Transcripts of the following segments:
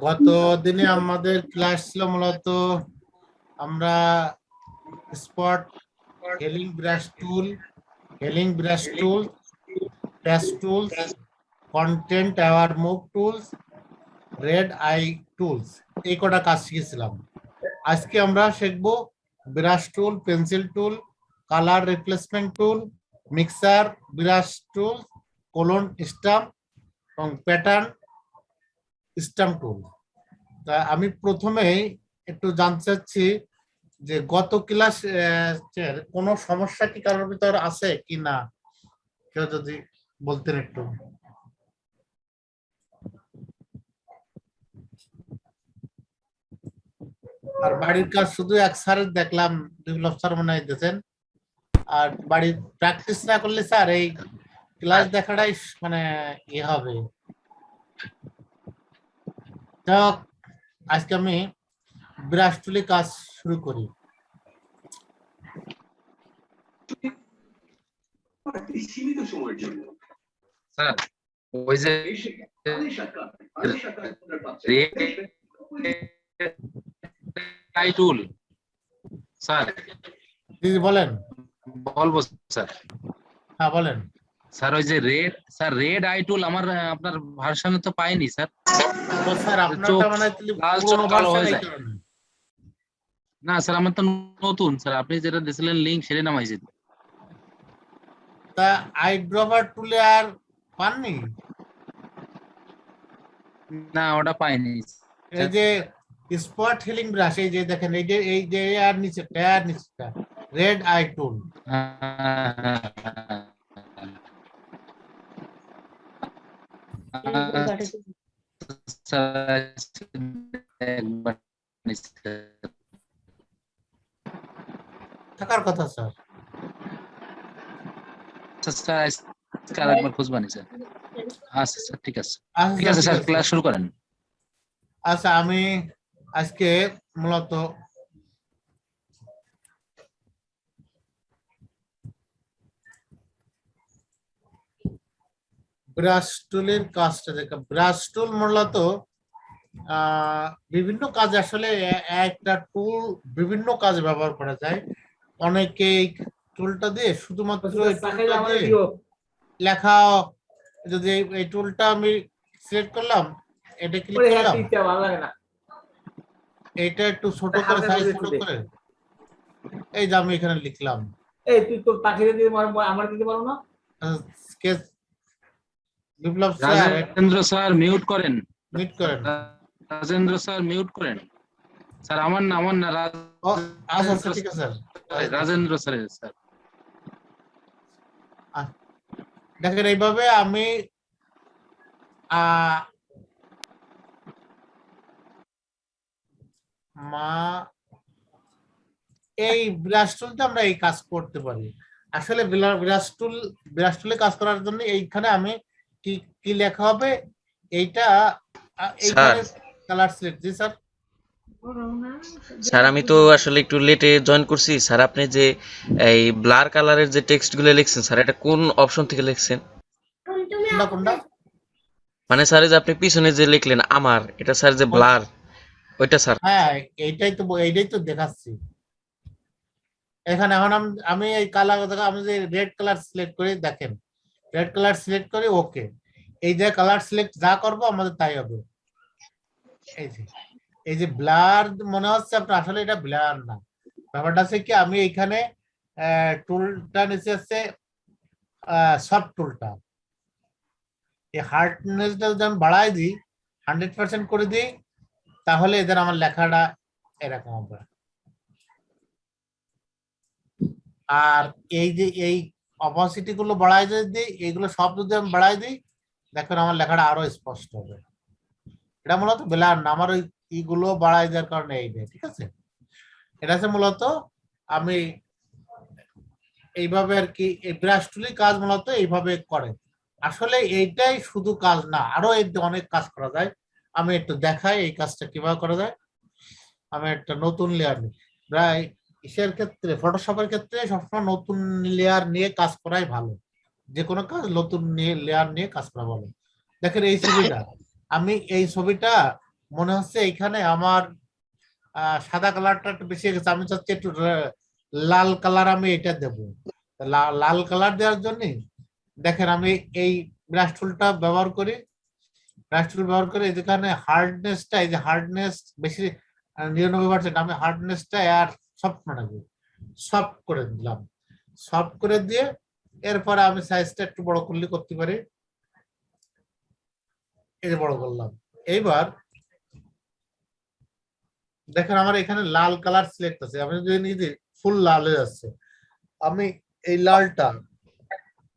গত দিনে আমাদের ক্লাস ছিল মূলত আমরা spot healing brush tool, patch tools, content aware move tools, red eye tools, এই কটা কাজ শিখেছিলাম। আজকে আমরা শিখবো brush tool, pencil tool, colour replacement tool, mixer, brush tool, clone stamp এবং প্যাটার্ন স্টাম্প টুল। তা আমি প্রথমেই একটু জানতে চাচ্ছি যে গত ক্লাস কোনো সমস্যা কি কারোর ভিতর আছে কি না, কেউ যদি বলতেন একটু। আর বাড়ির কাজ শুধু এক স্যারের দেখলাম, বিপ্লব স্যার মনে হয় দিয়েছেন। আর বাড়ির প্র্যাকটিস না করলে স্যার এই ক্লাস দেখাটাই মানে ইয়ে হবে। যাক, আজকে আমি ব্রাশ টুলে কাজ শুরু করি। সীমিত সময়ের জন্য স্যার ওই যে টুল স্যার দিদি বলেন। বলবো স্যার। হ্যাঁ বলেন স্যার। ওই যে রেড আই টুল আমার আপনার ভার্সনে তো পাইনি স্যার। তো স্যার আপনারটা মানে পুরনো ভার্সন এই কারণে। না স্যার আমার তো নতুন স্যার, আপনি যেটা দিয়েছিলেন লিংক সেটা নামাইছি। তা আই ড্রপার টুলে আর পাননি? না ওটা পাইনি। এই যে স্পট হিলিং ব্রাশ, এই যে দেখেন এই যে আর নিচেরটা রেড আই টুল। থাকার কথা স্যার। একবার খুঁজবানি স্যার। আচ্ছা স্যার ঠিক আছে, ঠিক আছে স্যার, ক্লাস শুরু করেন। আচ্ছা, আমি আজকে মূলত ব্রাশ টুলের কাজটা দেখা। ব্রাশ টুল মূলত বিভিন্ন কাজ, আসলে একটা টুল বিভিন্ন কাজে ব্যবহার করা যায়। অনেকে টুলটা দিয়ে শুধুমাত্র লেখা, যদি এই টুলটা আমি সিলেক্ট করলাম, এটা ক্লিক করলাম, এটা একটু ছোট করে সাইজ ছোট করে এই যে আমি এখানে লিখলাম। এই তুই তোর পাখিরে দিয়ে আমার দিতে পারো না? স্কেচ বিপ্লব স্যার, রাজেন্দ্র স্যার মিউট করেন। মিউট করেন। রাজেন্দ্র স্যার মিউট করেন। স্যার আমার না আচ্ছা আচ্ছা ঠিক আছে স্যার। রাজেন্দ্র স্যার। স্যার দেখেন এইভাবে আমি এই ব্রাশ টুলটা আমরা এই কাজ করতে পারি। আসলে ব্রাশ টুলে কাজ করার জন্য এইখানে আমি কি কি লেখা হবে, এইটা এইখানে কালার সিলেক্ট। জি স্যার। স্যার আমি তো আসলে একটু লেটে জয়েন করছি স্যার। আপনি যে এই ব্লার কালারের যে টেক্সট গুলো লিখছেন স্যার, এটা কোন অপশন থেকে লিখছেন? কোনটা? মানে স্যার যে আপনি পিছনে যে লিখলেন আমার, এটা স্যার যে ব্লার, ওইটা স্যার? হ্যাঁ এইটাই তো দেখাচ্ছি এখানে। এখন আমি এই কালার, আমি যে রেড কালার সিলেক্ট করি, দেখেন রেড কালার সিলেক্ট করি, ওকে। এই যে কালার সিলেক্ট যা করবো আমাদের তাই হবে। এই যে ব্লার মনে হচ্ছে আপনার, আসলে এটা ব্লার না। ব্যাপারটা হচ্ছে কি, আমি এইখানে টুলটা নিচে আছে সফট টুলটা, এই হার্ডনেসটা যদি আমি বাড়াই দিই, 100% করে দিই, তাহলে এদের আমার লেখাটা এরকম হবে। আর এই যে এই অপাসিটি গুলো বাড়াই যদি দিই, এইগুলো সব যদি আমি বাড়াই দিই, দেখেন আমার লেখাটা আরো স্পষ্ট হবে। এটা মূলত ব্লার না, আমার ওই ইগুলো বাড়াই দেওয়ার কারণে এই নেই, ঠিক আছে। এটা হচ্ছে মূলত আমি এইভাবে আর কি, এই ব্রাশ টুলের কাজ মূলত এইভাবে করে। আসলে এইটাই শুধু কাজ না, আরো অনেক কাজ করা যায়। আমি একটু দেখাই এই কাজটা কিভাবে করা যায়। আমি একটা নতুন লেয়ার নিই। প্রায় ইসের ক্ষেত্রে, ফটোশপের ক্ষেত্রে সবসময় নতুন লেয়ার নিয়ে কাজ করাই ভালো। যে কোনো কাজ নতুন লেয়ার নিয়ে কাজ করা বলে। দেখেন এই ছবিটা, আমি এই ছবিটা মনে হচ্ছে এখানে আমার সাদা কালারটা একটু বেশি হয়ে গেছে, আমি চাচ্ছি একটু লাল কালার আমি এটা দেব। লাল কালার দেওয়ার জন্য দেখেন আমি এই ব্রাশ টুলটা ব্যবহার করি, ব্রাশ টুল ব্যবহার করে যেখানে হার্ডনেসটা, এই যে হার্ডনেস বেশি 99%, আমি হার্ডনেসটা আর সফট বানাবো, সফট করে দিলাম। সফট করে দিয়ে এরপরে আমি সাইজটা একটু বড় করলে করতে পারি, এই যে বড় করলাম। এইবার দেখেন আমার এখানে লাল কালার সিলেক্ট আছে, আমি যদি নিজে ফুল লাল হয়ে যাচ্ছে, আমি এই লালটা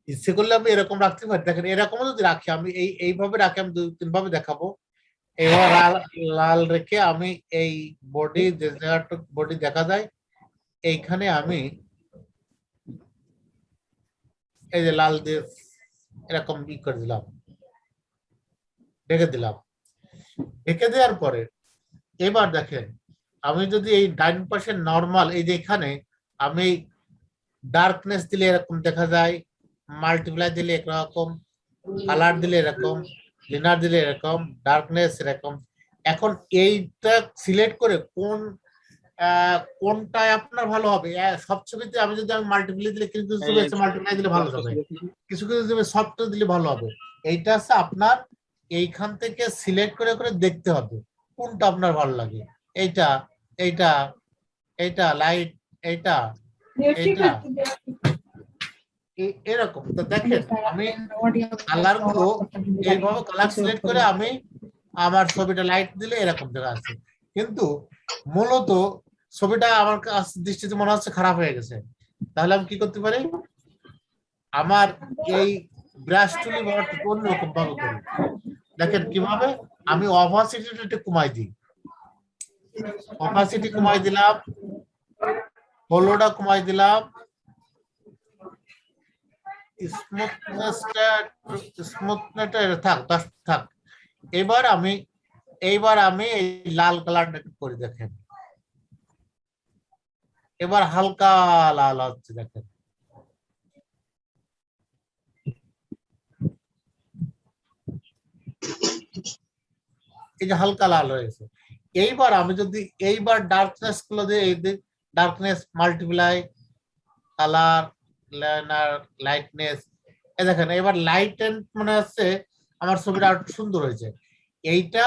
ইচ্ছে করলে আমি এরকম রাখতে পারি। দেখেন এরকম যদি রাখি, আমি এইভাবে রাখি, আমি 2-3 ভাবে দেখাবো। এবার লাল রেখে আমি এই বডি, যে জায়গাটা বডি দেখা যায় এইখানে আমি এই যে লাল দিয়ে এরকম ই করে দিলাম, ঢেকে দিলাম। ঢেকে দেওয়ার পরে এবার দেখেন আমি যদি এই ডাইন পাশে নরমাল, এই যে এখানে আমি ডার্কনেস দিলে এরকম দেখা যায়, মাল্টিপ্লাই দিলে এরকম, কালার দিলে এরকম, লিনার দিলে এরকম, ডার্কনেস এরকম। এখন এইটা সিলেক্ট করে কোনটায় আপনার ভালো হবে, সব ছবিতে আমি যদি মাল্টিপ্লাই দিলে, কিছু কিছু ছবি আছে মাল্টিপ্লাই দিলে ভালো হবে, কিছু কিছু ছবি সফট দিলে ভালো হবে। এইটা আছে আপনার এইখান থেকে সিলেক্ট করে করে দেখতে হবে কোনটা আপনার ভালো লাগে। এইটা, এইটা, এইটা লাইট, এইটা, এইটা, এরকম। তো দেখেন আমি কালার গুলো এইভাবে কালার সিলেক্ট করে আমি আমার ছবিটা লাইট দিলে এরকম দেখা যাচ্ছে, কিন্তু মূলত ছবিটা আমার দৃষ্টিতে মনে হচ্ছে খারাপ হয়ে গেছে। তাহলে আমি কি করতে পারি, আমার এই ব্রাশ টুল অন্যরকম ভাবে করি। দেখেন কিভাবে, আমি অপাসিটিটা একটু কমাই দিই, অপাসিটি কমাই দিলাম, হলোটা কমাই দিলাম, স্মুথনেসটা থাক থাক। এবার আমি এই লাল কালারটা করে দেখেন, এবার হালকা লাল হচ্ছে দেখেন। এই যে হালকা লাল হয়েছে। এইবার আমি যদি এইবার ডার্কনেস গুলো দিয়ে, এই ডার্কনেস, মাল্টিপ্লাই, কালার, লাইটনেস, এই দেখেন এবার লাইট এন্ড মনে হচ্ছে আমার ছবিটা আরো সুন্দর হয়েছে। এইটা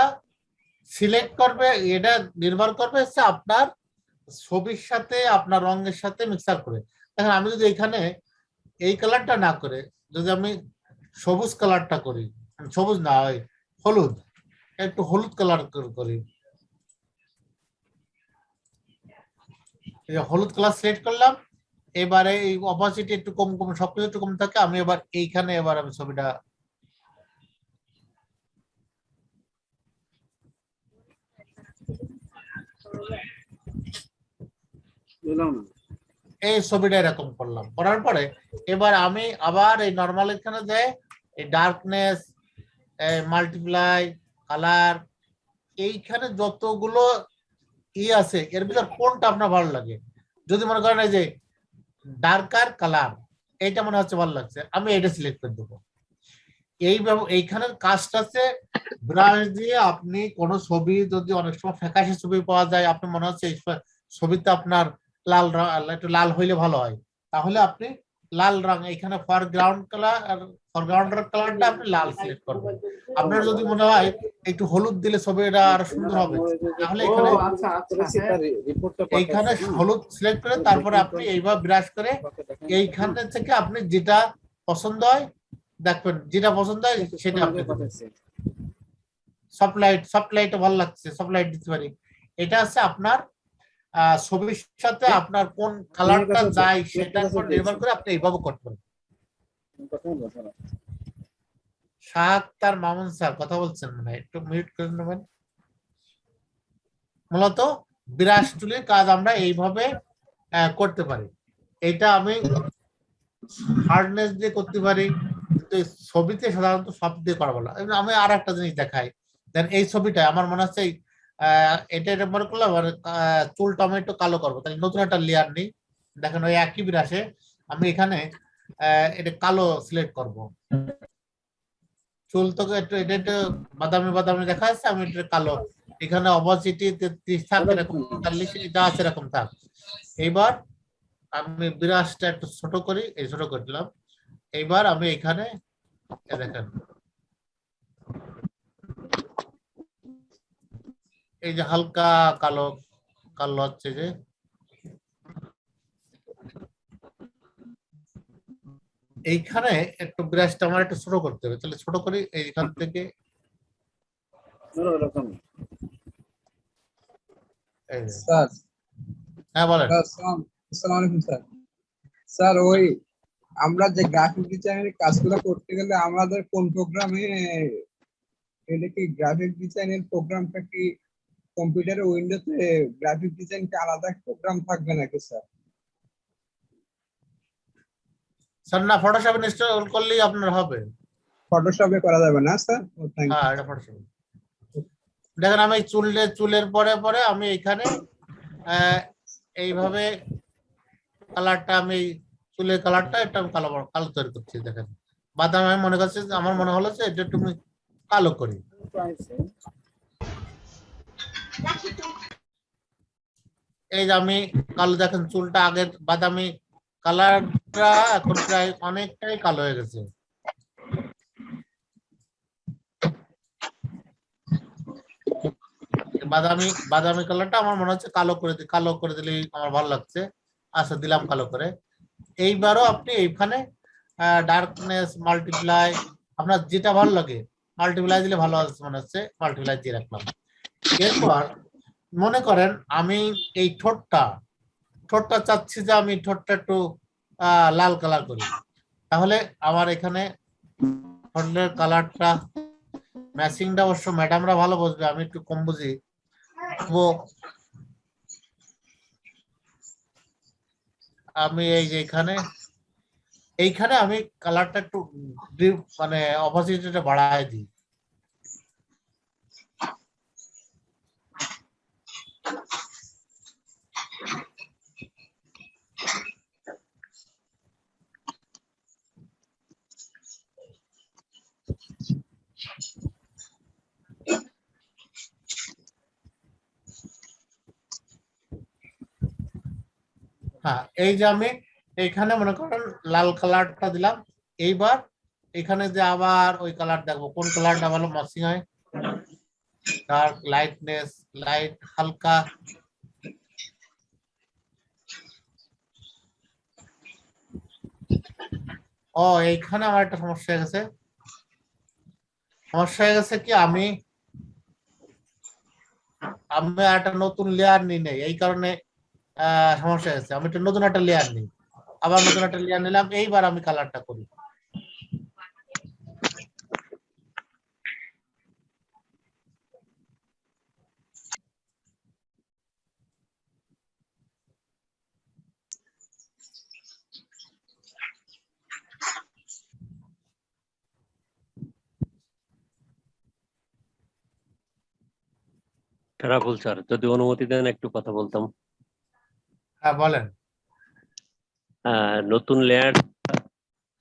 সিলেক্ট করবে, এটা নির্ভর করবে হচ্ছে আপনার ছবির সাথে, আপনার রঙের সাথে মিক্সার করে। দেখেন আমি যদি এখানে এই কালারটা না করে যদি আমি সবুজ কালারটা করি, সবুজ না হয় হলুদ, একটু হলুদ কালার করি, হলুদ কালার সিলেক্ট করলাম। এবারে এই অপাসিটি একটু কম কম, সবকিছু একটু কম থাকে, আমি এবার এইখানে এবার আমি ছবিটা এই ছবিটা এরকম করলাম। করার পরে এবার আমি আবার এই নর্মাল এখানে যাই, এই ডার্কনেস, মাল্টিপ্লাই, কালার, এইখানে যতগুলো আছে এর ভিতর কোনটা আপনার ভালো লাগে। যদি মনে করেন এই যে ডার্কার কালার, এইটা মনে হচ্ছে ভালো লাগছে, আমি এটা সিলেক্ট করে দেবো। এইখানের কাজটা আছে ব্রাশ দিয়ে আপনি কোন ছবি, যদি অনেক সময় ফ্যাকাশে ছবি পাওয়া যায়, আপনি মনে হচ্ছে এই ছবিতে আপনার লাল একটু লাল হইলে ভালো হয়, তাহলে আপনি লাল রং এখানে ফরগ্রাউন্ড কালার আর ফরগ্রাউন্ডের কালারটা আপনি লাল সিলেক্ট করবেন। আপনার যদি মনে হয় একটু হলুদ দিলে ছবিটা আরো সুন্দর হবে, তাহলে এখানে এইখানে হলুদ সিলেক্ট করে তারপরে আপনি এইভাবে ব্রাশ করে এইখান থেকে আপনি যেটা পছন্দ হয় দেখবেন, যেটা পছন্দ হয় সেটা আপনি সফট লাইট ভালো লাগছে, সফট লাইট দিতে পারি। এটা আছে আপনার ছবির সাথে আপনার কোন কালারটা যায় সেটার উপর নির্ভর করে আপনি এইভাবে করতে পারেন। শাহাক্তার মামুন স্যার কথা বলছেন, মানে একটু মিউট করে নেবেন। মূলত ব্রাশ টুলের কাজ আমরা এইভাবে করতে পারি। এটা আমি হার্ডনেস দিয়ে করতে পারি, কিন্তু ছবিতে সাধারণত সফট দিয়ে করা ভালো। আমি আর একটা জিনিস দেখাই, দেন এই ছবিটা আমার মনে হচ্ছে এটা মনে করলাম চুল টমেটো কালো করবো, তাহলে নতুন একটা লেয়ার নেই। দেখেন ওই একই ব্রাশে আমি এখানে এটা কালো সিলেক্ট করব। চুল তো এটা একটু বাদামি বাদামি দেখা যাচ্ছে, আমি এটা কালো, এখানে অপোজিটি 33 থাক, এরকম 43 যা আছে এরকম থাক। এইবার আমি বিরাশটা একটু ছোট করি, এই ছোট করে দিলাম। এইবার আমি এখানে দেখেন এই যে হালকা কালো কালো হচ্ছে, যে এইখানে একটু ব্রাশটা আমার একটু ছোট করতে হবে, তাহলে ছোট করি এইখান থেকে। এই যে, স্যার হ্যাঁ বলেন। আসসালামু আলাইকুম স্যার। স্যার ওই আমরা যে গ্রাফিক ডিজাইনের কাজগুলো করতে গেলে আমাদের কোন প্রোগ্রামে, এটা কি গ্রাফিক ডিজাইনের প্রোগ্রামটা কি কম্পিউটারে উইন্ডোতে গ্রাফিক ডিজাইনটা আলাদা প্রোগ্রাম থাকবে নাকি স্যার? স্যার না, ফটোশপ ইনস্টল করলেই আপনার হবে। ফটোশপে করা যাবে না স্যার? ও থ্যাংক হ্যাঁ, এটা ফটোশপ। দেখেন আমি চুলের পরে পরে আমি এখানে এইভাবে কালারটা, আমি চুলের কালারটা এটা আমি কালো কালো তৈরি করছি। দেখেন বাদাম, আমি মনে করছি যে আমার মনে হলো যে এটা একটু আমি কালো করি। এই যে আমি কালো, দেখেন চুলটা আগের বাদামি কালারটা এখন প্রায় অনেকটাই কালো হয়ে গেছে। বাদামি বাদামি কালারটা আমার মনে হচ্ছে কালো করে দিলেই আমার ভালো লাগছে। আচ্ছা, দিলাম কালো করে। এইবারও আপনি এইখানে ডার্কনেস মাল্টিপ্লাই, আপনার যেটা ভালো লাগে মাল্টিপ্লাই দিলে ভালো আছে মনে হচ্ছে, মাল্টিপ্লাই দিয়ে রাখলাম। এরপর মনে করেন আমি এই ঠোঁটটা চাচ্ছি যে আমি ঠোঁটটা একটু লাল কালার করি, তাহলে আমার এখানে ঠোঁটের কালারটা ম্যাচিংটা অবশ্য ম্যাডামরা ভালো বুঝবে, আমি একটু কম বুঝি। আমি এই যে এইখানে আমি কালারটা একটু মানে অপোজিটটা বাড়ায় দিই। হ্যাঁ, এই যে আমি এইখানে মনে করেন লাল কালারটা দিলাম। এইবার এখানে যে আবার ওই কালার দেখবো কোন কালারটা ভালো ম্যাচিং হয়। ডার্ক, লাইটনেস, লাইট, হালকা। ও, এইখানে আমার একটা সমস্যা হয়ে গেছে। কি আমি একটা নতুন লেয়ার নিই নাই, এই কারণে সমস্যা হয়েছে। আমি একটা নতুন একটা লেয়ার নিই, আবার নতুন একটা লেয়ার নিলাম। এইবার আমি কালারটা করি। রাহুল স্যার, যদি অনুমতি দেন একটু কথা বলতাম। হ্যাঁ বলেন। নতুন লেয়ার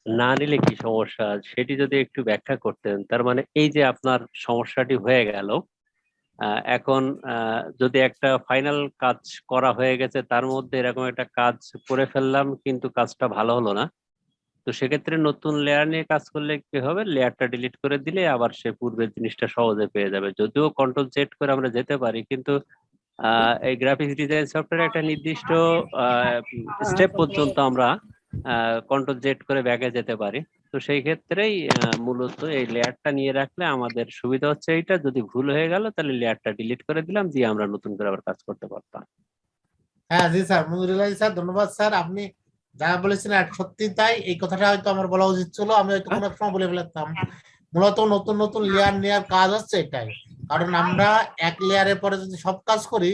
না নিলে কি সমস্যা, সেটি যদি একটু ব্যাখ্যা করতেন। তার মানে এই যে আপনার সমস্যাটি হয়ে গেল, এখন যদি একটা ফাইনাল কাজ করা হয়ে গেছে, তার মধ্যে এরকম একটা কাজ করে ফেললাম কিন্তু কাজটা ভালো হলো না, তো সেক্ষেত্রে নতুন লেয়ার নিয়ে কাজ করলে কি হবে, লেয়ারটা ডিলিট করে দিলে আবার সে পূর্বের জিনিসটা সহজে পেয়ে যাবে। যদিও কন্ট্রোল জেড করে আমরা যেতে পারি, কিন্তু এই গ্রাফিক্স ডিজাইন সফটওয়্যারে একটা নির্দিষ্ট স্টেপ পর্যন্ত আমরা কন্ট্রোল জেড করে ব্যাকে যেতে পারি। তো সেই ক্ষেত্রেই মূলত এই লেয়ারটা নিয়ে রাখলে আমাদের সুবিধা হচ্ছে এইটা, যদি ভুল হয়ে গেল তাহলে লেয়ারটা ডিলিট করে দিলাম, দিয়ে আমরা নতুন করে আবার কাজ করতে পারতাম। হ্যাঁ জি স্যার, মনিরুল স্যার ধন্যবাদ স্যার, আপনি যা বলেছেন সত্যি তাই। এই কথাটা হয়তো আমার বলা উচিত ছিল, আমি হয়তো কোনো এক সময় বলে ফেলতাম। মূলত নতুন নতুন লেয়ার নেওয়ার কাজ হচ্ছে এটাই, কারণ আমরা এক লেয়ারের পরে যদি সব কাজ করি,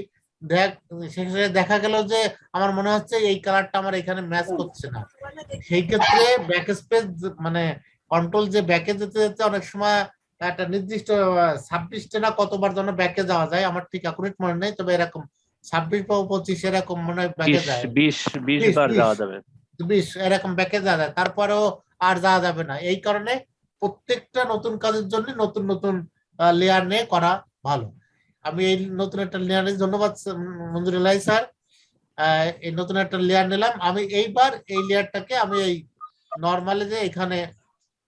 সেক্ষেত্রে দেখা গেল যে আমার মনে হচ্ছে এই কালারটা আমার এখানে ম্যাচ করছে না। সেই ক্ষেত্রে ব্যাক স্পেস মানে কন্ট্রোল যে ব্যাকে যেতে যেতে অনেক সময় একটা নির্দিষ্ট 26 না কতবার যেন ব্যাকে যাওয়া যায়, আমার ঠিক অ্যাকুরেট মনে নেই, তবে এরকম 26 বা 25 এরকম মনে হয় ব্যাকে যায়। 20 বার যাওয়া যাবে। 20 এরকম ব্যাকে যাওয়া যায়, তারপরেও আর যাওয়া যাবে না। এই কারণে প্রত্যেকটা নতুন কাজের জন্য নতুন নতুন লেয়ার নিয়ে করা ভালো। আমি এই নতুন একটা লেয়ার, ধন্যবাদ মঞ্জুরুল্লাহ স্যার, এই নতুন একটা লেয়ার নিলাম। আমি এইবার এই লেয়ারটাকে আমি এই নর্মালি যে এখানে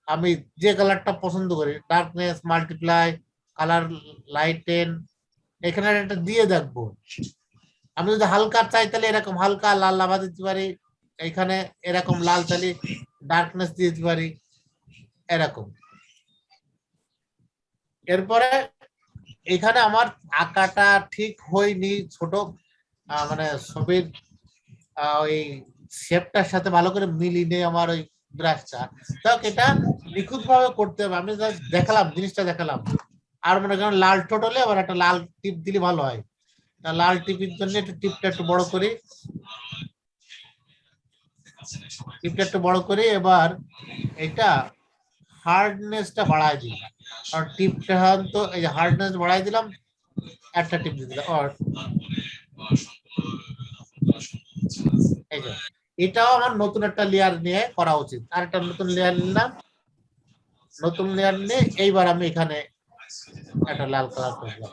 আমি যে কালারটা পছন্দ করি, ডার্কনেস, মাল্টিপ্লাই, কালার, লাইটেন, এখানে একটা দিয়ে দেখবো। আমি যদি হালকা চাই তাহলে এরকম হালকা লাল লাভা দিতে পারি, এখানে এরকম লাল চালি ডার্কনেস দিয়ে দিতে পারি এরকম। এরপরে এখানে আমার আঁকাটা ঠিক হয়নি, ছোট মানে ছবির ওই শেপটার সাথে ভালো করে মিলিয়ে আমার ওই ব্রাশটা, তাও এটা নিখুঁত ভাবে করতে হবে। আমি দেখালাম, জিনিসটা দেখালাম। আর মনে করেন লাল ঠোঁট হলে আবার একটা লাল টিপ দিলে ভালো হয়। লাল টিপের জন্য একটু টিপটা একটু বড় করি, টিপটা একটু বড় করি। এবার এটা হার্ডনেসটা বাড়ায় দিই, আর টিপটা তো এই যে হার্ডনেস বাড়াই দিলাম, একটা টিপ দিয়ে দিলাম। আর এই যে এটাও আমার নতুন একটা লেয়ার নিয়ে করা উচিত। আর একটা নতুন লেয়ার নিলাম, নতুন লেয়ার নিয়ে এইবার আমি এখানে একটা লাল কালার করলাম।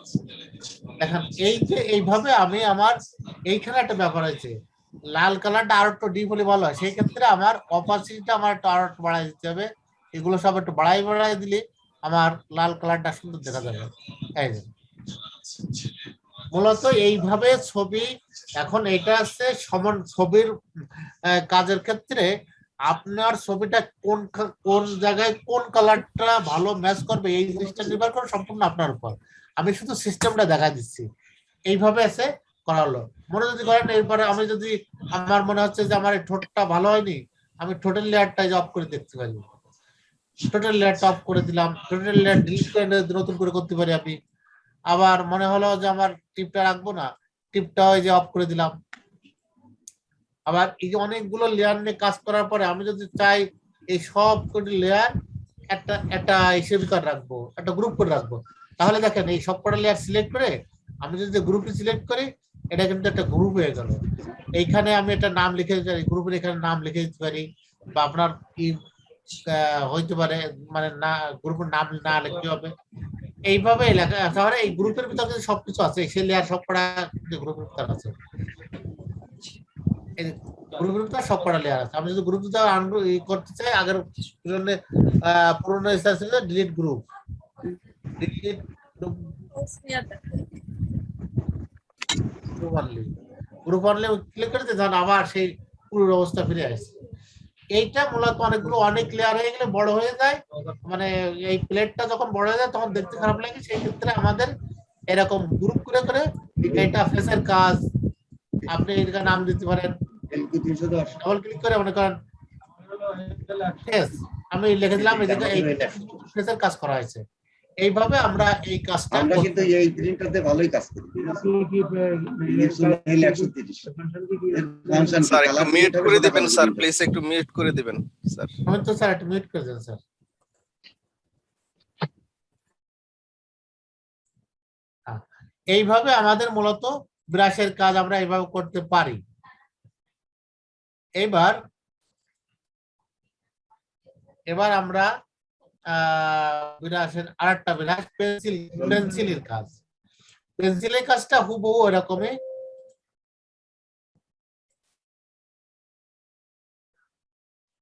দেখেন এই যে এইভাবে আমি আমার এইখানে একটা ব্যাপার আছে, লাল কালারটা আরো একটু ডিপ হলে ভালো হয়। সেই ক্ষেত্রে আমার অপাসিটিটা আমার একটু আরো একটু বাড়াই দিতে হবে। এগুলো সব একটু বাড়াই দিলে আমার লাল কালারটা সুন্দর দেখা যাবে। এই যে মূলত এইভাবে ছবি, এখন এটা হচ্ছে সমান ছবির কাজের ক্ষেত্রে আপনার ছবিটা কোন জায়গায় কোন কালারটা ভালো ম্যাচ করবে, এই জিনিসটা নির্ভর করে সম্পূর্ণ আপনার উপর। আমি শুধু সিস্টেমটা দেখা দিচ্ছি। এইভাবে এসে করা হলো। মনে যদি করেন এরপরে আমি যদি আমার মনে হচ্ছে যে আমার এই ঠোঁটটা ভালো হয়নি, আমি টোটাল লেয়ারটা অফ করে দেখতে পারি। টোটাল লেয়ারটা অফ করে দিলাম, টোটাল লেয়ার ডিলিট করে নতুন করে করতে পারি আমি। আবার মনে হলো যে আমার টিপটা রাখবো না, টিপটা ওই যে অফ করে দিলাম। আবার এই যে অনেকগুলো লেয়ার নিয়ে কাজ করার পরে আমি যদি চাই এই সব কটি লেয়ার একটা একটা হিসেবে করে রাখবো, একটা গ্রুপ করে রাখবো, তাহলে দেখেন এই সব কটা লেয়ার সিলেক্ট করে আমি যদি গ্রুপে সিলেক্ট করি, এটা কিন্তু একটা গ্রুপ হয়ে গেল। এইখানে আমি একটা নাম লিখে দিতে পারি, গ্রুপের এখানে নাম লিখে দিতে পারি, বা আপনার কি হইতে পারে মানে না গ্রুপের নাম না লিখতে হবে, এইভাবে লেখা। তাহলে এই গ্রুপের ভিতরে সবকিছু আছে, সেই লেয়ার সব কটা গ্রুপের ভিতরে আছে, গ্রুপের ভিতরে সব কটা লেয়ার আছে। আমি যদি গ্রুপ করতে চাই, আগের পুরোনো স্টাইল ছিল delete group, delete group only click করে তখন আবার সেই পুরো অবস্থা ফিরে আসে। এইটা মূলত অনেক লেয়ার হয়ে গেলে বড় হয়ে যায়, মানে এই প্লেটটা যখন বড় হয়ে যায় তখন দেখতে খারাপ লাগে। সেই ক্ষেত্রে আমাদের এরকম গ্রুপ করে করে এটা ফেসের কাজ, আপনি এর নাম দিতে পারেন, ডবল ক্লিক করে মনে করেন ফেস, আমি লিখে দিলাম এই জায়গায় এই ফেসের কাজ করা হয়েছে। এইভাবে আমরা এই কাজটা আমরা কিন্তু এই প্রিন্টারতে ভালোই কাজ করি। স্যার একটু মিউট করে দিবেন স্যার, প্লিজ একটু মিউট করে দিবেন স্যার। আমি তো স্যার একটু মিউট করে দেন স্যার। এইভাবে আমাদের মূলত ব্রাশের কাজ আমরা এইভাবে করতে পারি। এবার আমরা ব্রাশের আরেকটা ব্রাশ পেন্সিলের কাজ। পেন্সিলের কাজটা হুবহু এরকমই।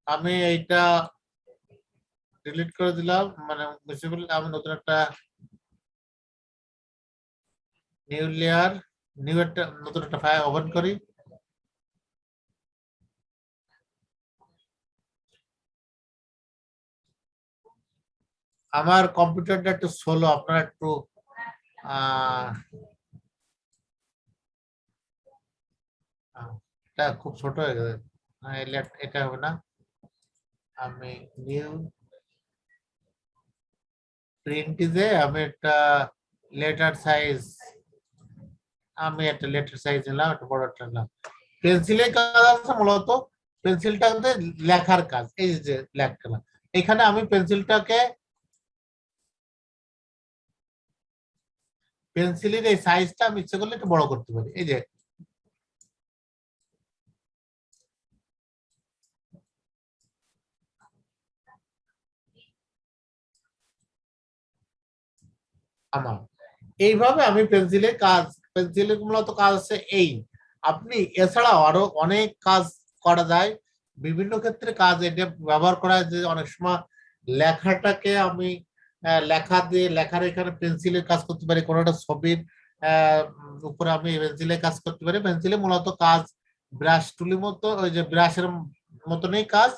আমি এইটা ডিলিট করে দিলাম, মানে আমি নতুন একটা নিউ লেয়ার, নতুন একটা ফাইল ওপেন করি। আমার কম্পিউটারটা একটু স্লো, আপনারা একটু এটা খুব ছোট হয়ে গেছে, এটা হবে না। আমি নিউ প্রিন্টিজে আমি একটা লেটার সাইজ নিলাম, একটা বড় একটা নিলাম। পেন্সিলের কাজ আছে মূলত, পেন্সিলটা লেখার কাজ। এই যে লেখা, এখানে আমি পেন্সিলের এই সাইজটা আমি ইচ্ছে করলে একটু বড় করতে পারি। এই যে আমার এইভাবে আমি পেন্সিলের মূলত কাজ আছে এই। আপনি এছাড়াও আরো অনেক কাজ করা যায়, বিভিন্ন ক্ষেত্রে কাজ এটা ব্যবহার করা যায়। যে অনেক সময় লেখাটাকে আমি লেখার এখানে পেন্সিলের কাজ করতে পারি, কোনো একটা ছবির উপরে আমি পেন্সিলের কাজ করতে পারি। পেন্সিলে মূলত কাজ ব্রাশ টুলের মতো, ওই যে ব্রাশের মতনই কাজ,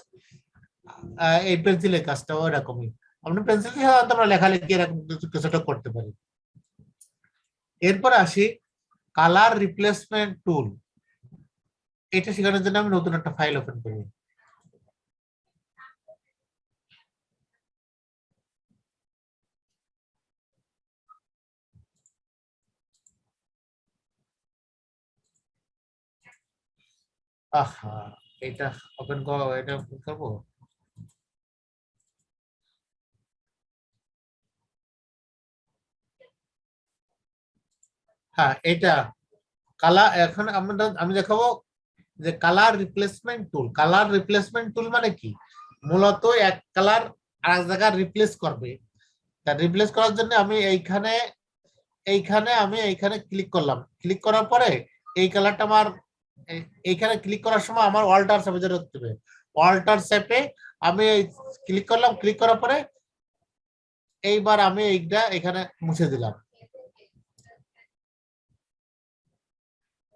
এই পেন্সিলের কাজটা ওই রকমই। আপনি পেন্সিল দিয়ে সাধারণত আমরা লেখালেখি এরকম কিছুটা করতে পারি। এরপর আসি কালার রিপ্লেসমেন্ট টুল। এটা শেখানোর জন্য আমি নতুন একটা ফাইল ওপেন করি। আহা, এটা ওপেন এটা করবো। হ্যাঁ, এটা কালার। এখন আমি দেখাবো যে কালার রিপ্লেসমেন্ট টুল। কালার রিপ্লেসমেন্ট টুল মানে কি? মূলত এক কালার আরেক জায়গায় রিপ্লেস করবে। তা রিপ্লেস করার জন্য আমি এইখানে ক্লিক করলাম। ক্লিক করার পরে এই কালারটা আমার এইখানে ক্লিক করার সময় আমার অল্টার চেপে ধরতে হবে। অল্টার চেপে আমি ক্লিক করলাম। ক্লিক করার পরে এইবার আমি এইটা এখানে মুছে দিলাম।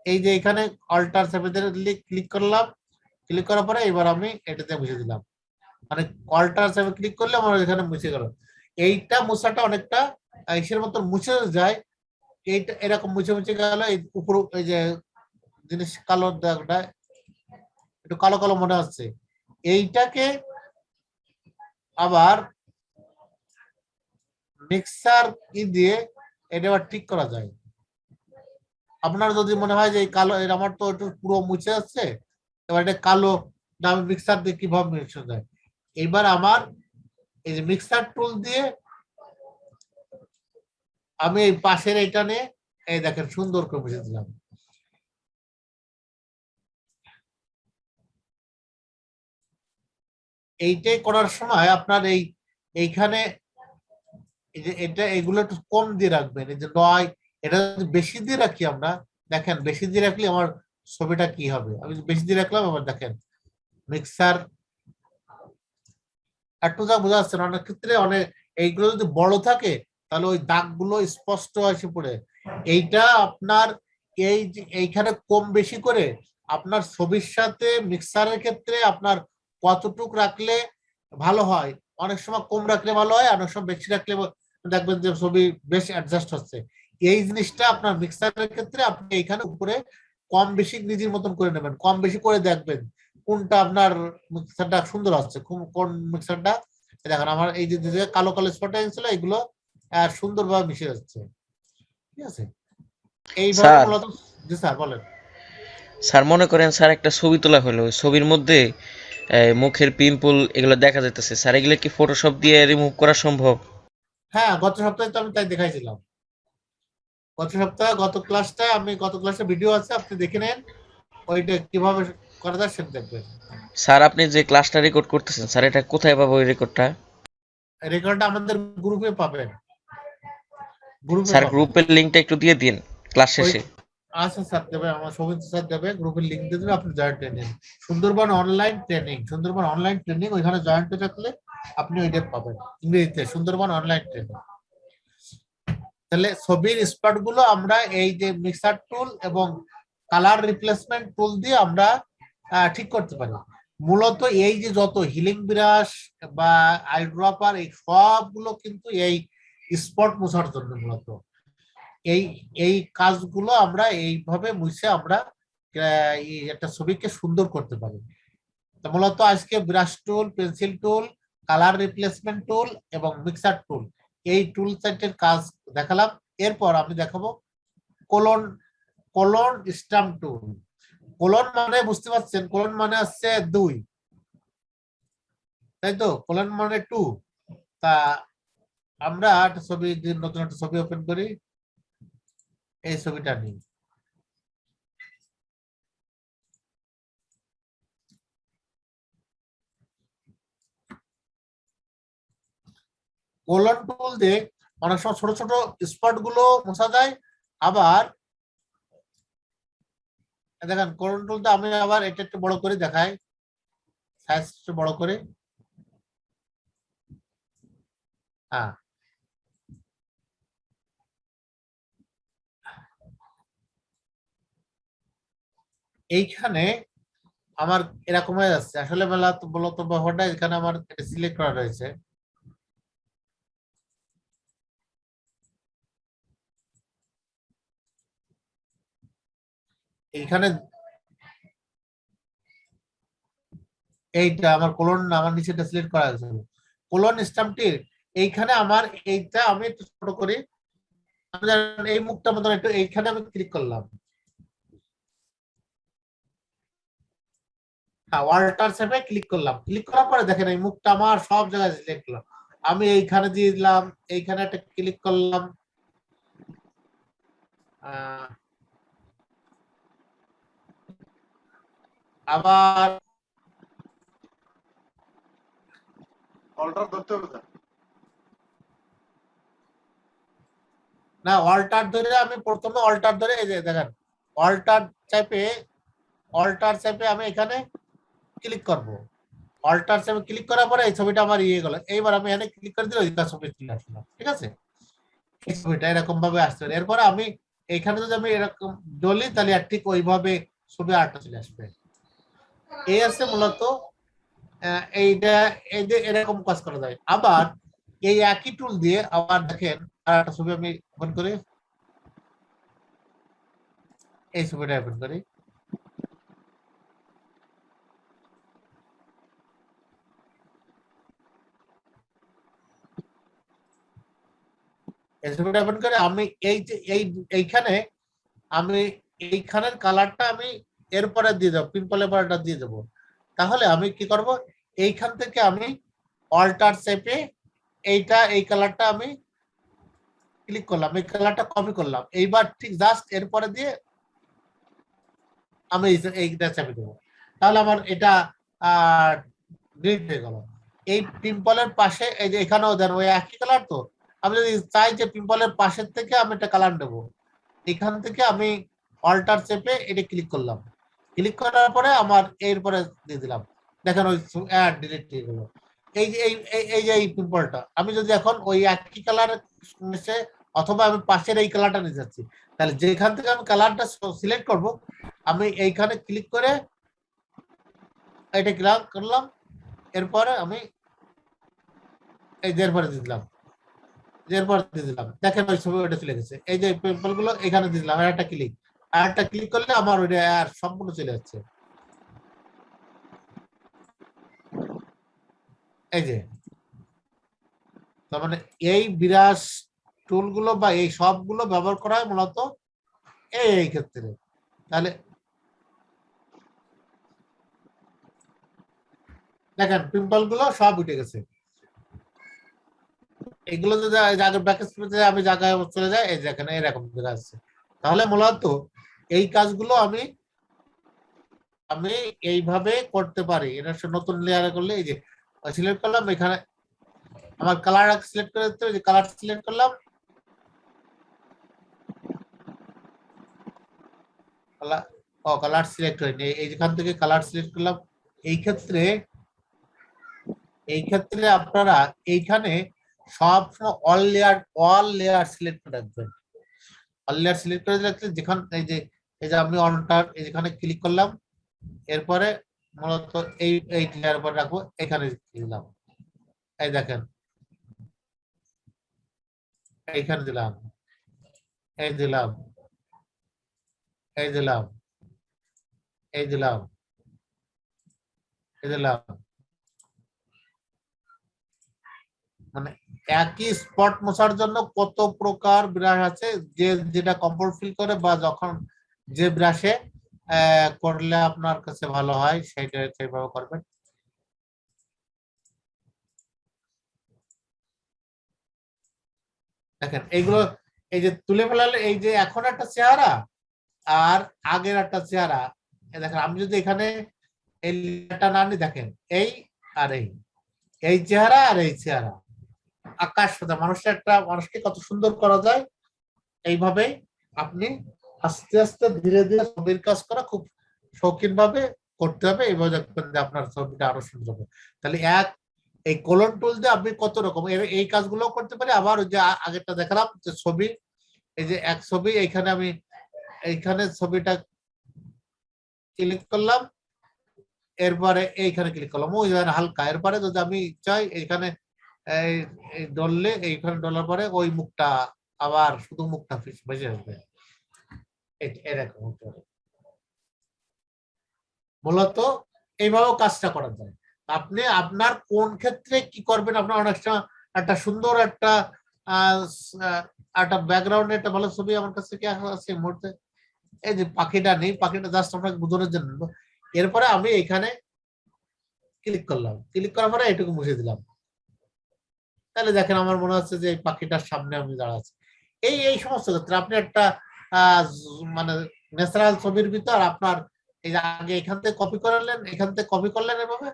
এই যে এখানে অল্টার চেপে ধরে ক্লিক করলাম। ক্লিক করার পরে এবার আমি এটাতে মুছে দিলাম। মানে অল্টার চেপে ক্লিক করলে আমার এখানে মুছে গেল। এইটা মুছাটা অনেকটা ইসের মতো মুছে যায়। এইটা এরকম মুছে মুছে গেল। এই উপর এই যে জিনিস কালো দাগটা একটু কালো কালো মনে হচ্ছে, এইটাকে আবার মিক্সার দিয়ে এটা আবার ঠিক করা যায়। আপনার যদি মনে হয় যে এই কালো আমার তো একটু পুরো মুছে যাচ্ছে, এবার এটা কালো না, আমি মিক্সার দিয়ে কিভাবে মিক্স যায়। এইবার আমার এই যে মিক্সার টুল দিয়ে আমি এই পাশের এটা নিয়ে এই দেখেন সুন্দর করে মুছে দিলাম। এইটাই করার সময় আপনার এইখানে এই যে এগুলো একটু কম দিয়ে রাখবেন। এই যে 9, এটা যদি বেশি দিয়ে রাখি আমরা, দেখেন বেশি দিয়ে রাখলে আমার ছবিটা কি হবে। আমি বেশি দিয়ে রাখলাম, আবার দেখেন মিক্সার একটু যা বোঝা যাচ্ছে না। অনেক ক্ষেত্রে এইগুলো যদি বড় থাকে তাহলে ওই দাগগুলো স্পষ্ট এসে পড়ে। এইটা আপনার এইখানে কম বেশি করে আপনার ছবির সাথে মিক্সারের ক্ষেত্রে আপনার কতটুক রাখলে ভালো হয়। অনেক সময় কম রাখলে ভালো হয়, অনেক সময় বেশি রাখলে দেখবেন যে ছবি বেশ অ্যাডজাস্ট হচ্ছে। এই জিনিসটা আপনার মিক্সারের ক্ষেত্রে আপনি এইখানে উপরে কম বেশি নিজের মতন করে নেবেন। কম বেশি করে দেখবেন কোনটা আপনার মিক্সারটা সুন্দর হচ্ছে, কোন মিক্সারটা। দেখেন আমার এই যে কালো কালো স্পট হয়েছিল, এগুলো সুন্দরভাবে মিশে যাচ্ছে। ঠিক আছে, এইভাবে স্যার মূলত। জি স্যার বলেন। স্যার মনে করেন স্যার একটা ছবি তোলা হলো, ওই ছবির মধ্যে মুখের পিম্পল এগুলো দেখা যাইতেছে, স্যার এগুলো কি ফটোশপ দিয়ে রিমুভ করা সম্ভব? হ্যাঁ, গত সপ্তাহে তো আমি তাই দেখাইছিলাম। গত ক্লাসে ভিডিও আছে, আপনি দেখে নেন ওইটা কিভাবে করা যায় সেটা দেখবেন। স্যার আপনি যে ক্লাসটা রেকর্ড করতেছেন স্যার, এটা কোথায় পাবো ওই রেকর্ডটা? রেকর্ডটা আমাদের গ্রুপে পাবেন। গ্রুপে স্যার পাবেন। গ্রুপের লিংকটা একটু দিয়ে দিন ক্লাস ওই শেষে। আচ্ছা স্যার দেবে, আমার সৌমিত্র স্যার দেবে, গ্রুপের লিংক দিয়ে দেবে, আপনি joint training Sundarban online training ওইখানে জয়েন্ট হয়ে থাকলে আপনি ওইটা পাবেন ইংরেজিতে, সুন্দরবন অনলাইন ট্রেনিং। তাহলে ছবির স্পট গুলো আমরা এই যে মিক্সার টুল এবং কালার রিপ্লেসমেন্ট টুল দিয়ে আমরা ঠিক করতে পারি। মূলত এই যে যত হিলিং ব্রাশ বা আইড্রপার, এই সবগুলো কিন্তু এই স্পট মোছার জন্য মূলত এই এই কাজগুলো আমরা এইভাবে মুছে আমরা একটা ছবিকে সুন্দর করতে পারি। তো মূলত আজকে brush tool, pencil tool, colour replacement tool এবং মিক্সার টুল, এই টুল সেটের কাজ দেখালাম। এরপর আমি দেখাবো কোলন স্টাম্প টুল। কোলন মানে বুঝতে পারছেন, কোলন মানে হচ্ছে 2, তাই তো? কোলন মানে 2। তা আমরা একটা ছবি, নতুন একটা ছবি ওপেন করি। এই ছবিটা নিই। কোলন টুল দিয়ে অনেক সময় ছোট ছোট স্পট গুলো মোছা যায়। আবার দেখেন কলন টুলটা আমি আবার এটা একটু বড় করে দেখাই, সাইজ একটু বড় করে। হ্যাঁ, এইখানে আমার এরকম হয়ে যাচ্ছে আসলে মূলত ব্যাপারটা এখানে আমার সিলেক্ট করা রয়েছে। এইখানে এইটা আমার কোলন আমার নিচেটা সিলেক্ট করা আছে, কোলন স্ট্যাম্পটির এইখানে আমার এইটা আমি একটু ছোট করি, এই মুখটা মতন একটু এইখানে আমি ক্লিক করলাম। হ্যাঁ, ওয়াল্টার শেপে ক্লিক করলাম, ক্লিক করার পরে দেখেন এই মুখটা আমার সব জায়গায় সিলেক্ট করলাম। আমি এইখানে দিয়ে দিলাম, এইখানে একটা ক্লিক করলাম, আবার অল্টার ধরতে হবে না অল্টার ধরে আমি প্রথমে অল্টার ধরে এই যে দেখেন অল্টার চাপে আমি এখানে ক্লিক করব। অল্টার চাপে ক্লিক করার পরে এই ছবিটা আমার ইয়ে গেল। এইবার আমি এখানে ক্লিক করে দিলে ওইটা ছবি চলে আসলো। ঠিক আছে, এই ছবিটা এরকম ভাবে আসছে। এরপরে আমি এখানে যদি আমি এরকম ডলি তাহলে ঠিক ওইভাবে ছবি আটটা চলে আসবে। এই আছে মূলত এইটা, এই যে এরকম কাজ করা যায়। আবার এই একই টুল দিয়ে আবার দেখেন আর একটা ছবি আমি ওপেন করি, এই ছবিটা ওপেন করি, এই ছবিটা ওপেন করে আমি এই যে এইখানে আমি এইখানের কালারটা আমি এরপরে দিয়ে দেবো, পিম্পলের পরেটা দিয়ে দেবো। তাহলে আমি কি করব, এইখান থেকে আমি অল্টার চেপে এইটা এই কালারটা আমি ক্লিক করলাম, এই কালারটা কপি করলাম। এইবার ঠিক জাস্ট এরপরে দিয়ে আমি এইটা চেপে দেবো, তাহলে আমার এটা ডিলিট হয়ে গেল। এই পিম্পলের পাশে এই যে এখানেও দেন ওই একই কালার, তো আমি যদি চাই যে পিম্পলের পাশের থেকে আমি একটা কালার নেবো, এখান থেকে আমি অল্টার চেপে এটা ক্লিক করলাম, ক্লিক করার পরে আমার এরপরে দিয়ে দিলাম, দেখেন ওই অ্যাড ডিলিট হয়ে গেল। এই যে এই যে এই পিম্পলটা আমি যদি এখন ওই একই কালার অথবা আমি পাশের এই কালারটা নিয়ে যাচ্ছি, তাহলে যেখান থেকে আমি কালারটা সিলেক্ট করব আমি এইখানে ক্লিক করে এটা ক্লিক করলাম, এরপরে আমি এই এরপরে দিয়ে দিলাম, এরপর দিয়ে দিলাম, দেখেন ওই ছবি ওটা চলে গেছে। এই যে পিম্পল গুলো এখানে দিয়ে দিলাম, আর একটা ক্লিক করলে আমার ওইটা আর সম্পূর্ণ চলে যাচ্ছে। এই যে তার মানে এই বিরাস টুল গুলো বা এই সবগুলো ব্যবহার করা হয় মূলত এই ক্ষেত্রে। তাহলে দেখেন পিম্পল গুলো সব উঠে গেছে। এগুলো যদি আমি জায়গায় চলে যাই, এই যেখানে এরকম দেখা যাচ্ছে। তাহলে মূলত এই কাজগুলো আমি এইভাবে করতে পারি। এটা নতুন লেয়ারে করলে এই যে সিলেক্ট করলাম, এখানে আমার কালার সিলেক্ট করে দিতে হবে, কালার সিলেক্ট করলাম, কালার সিলেক্ট হয়নি, এইখান থেকে কালার সিলেক্ট করলাম। এই ক্ষেত্রে আপনারা এইখানে সব অল লেয়ার সিলেক্ট করে রাখবেন। অল লেয়ার সিলেক্ট করে রাখলে যেখানে এই যে আমি অল্টার এখানে ক্লিক করলাম, এরপরে মূলত এই লেয়ার উপর রাখবো, এখানে দিলাম, এই দেখেন এইখানে দিলাম, এই দিলাম, এই দিলাম, এই দিলাম, এই দিলাম, মানে একই স্পট মোছার জন্য কত প্রকার ব্রাশ আছে, যে যেটা কমফোর্ট ফিল করে বা যখন যে ব্রাশে করলে আপনার কাছে ভালো হয় সেটা সেইভাবে করবেন। দেখেন এইগুলো এই যে তুলে ফেলালে এই যে এখন একটা চেহারা আর আগের একটা চেহারা, দেখেন আমি যদি এখানে এই লেয়ারটা না নিই, দেখেন এই আর এই চেহারা আর এই চেহারা, আকাশ পাতা মানুষকে কত সুন্দর করা যায়, এইভাবে আপনি আস্তে আস্তে ধীরে ধীরে ছবির কাজ করা খুব শৌখিন ভাবে করতে হবে, এইভাবে দেখবেন যে আপনার ছবিটা আরো সুন্দর হবে। তাহলে এই কোলন টুল দিয়ে আপনি কত রকম এই কাজগুলো করতে পারি। আবার ওই যে আগেরটা দেখালাম যে ছবি, এই যে এক ছবি, এইখানে ছবিটা ক্লিক করলাম, এরপরে এইখানে ক্লিক করলাম, ওই হালকা, এরপরে যদি আমি চাই এইখানে ডললে, এইখানে ডলার পরে ওই মুখটা আবার শুধু মুখটা ভেসে আসবে, এরকম হতে পারে। মূলত এইভাবেও কাজটা করা যায়। আপনি আপনার কোন ক্ষেত্রে কি করবেন, আপনার অনেক সময় একটা সুন্দর একটা ব্যাকগ্রাউন্ডে একটা ভালো ছবি আমার কাছে কি আছে এই মুহূর্তে, এই যে পাখিটা নেই, পাখিটা জাস্ট আপনাকে বোঝানোর জন্য। এরপরে আমি এখানে ক্লিক করলাম, ক্লিক করার পরে এটুকু মুছে দিলাম, তাহলে দেখেন আমার মনে হচ্ছে যে এই পাখিটার সামনে আমি দাঁড়াচ্ছি। এই সমস্ত ক্ষেত্রে আপনি একটা মানে ন্যাচারাল ছবির ভিতর আপনার এই যে আগে এখান থেকে কপি করলেন, এখান থেকে কপি করলেন, এভাবে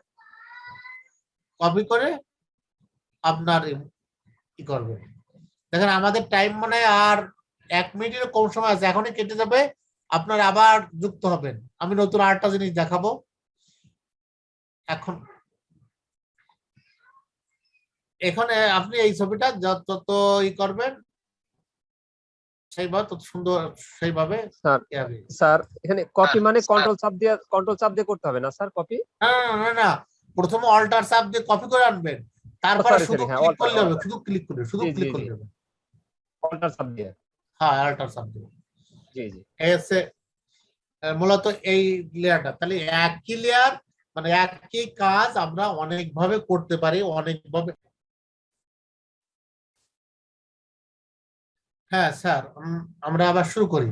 কপি করে আপনার কি করবে। দেখেন আমাদের টাইম মানে আর 1 মিনিটের কম সময় আছে, এখনই কেটে যাবে, আপনার আবার যুক্ত হবেন। আমি নতুন আরেকটা জিনিস দেখাবো এখন। এখানে আপনি এই ছবিটা যত করবেন সেইভাবে তত সুন্দর, সেইভাবে স্যার এখানে কপি মানে কন্ট্রোল চাপ দিয়ে করতে হবে না স্যার কপি? না, প্রথমে অল্টার চাপ দিয়ে কপি করে আনবেন, তারপরে শুধু ক্লিক করলে হবে, শুধু ক্লিক করলে হবে অল্টার চাপ দিয়ে। হ্যাঁ, অল্টার চাপ দিয়ে। জি জি, এসে মূলত এই লেয়ারটা, তাহলে একই লেয়ার মানে একই কাজ আমরা অনেক ভাবে করতে পারি, অনেক ভাবে। হ্যাঁ স্যার, আমরা আবার শুরু করি।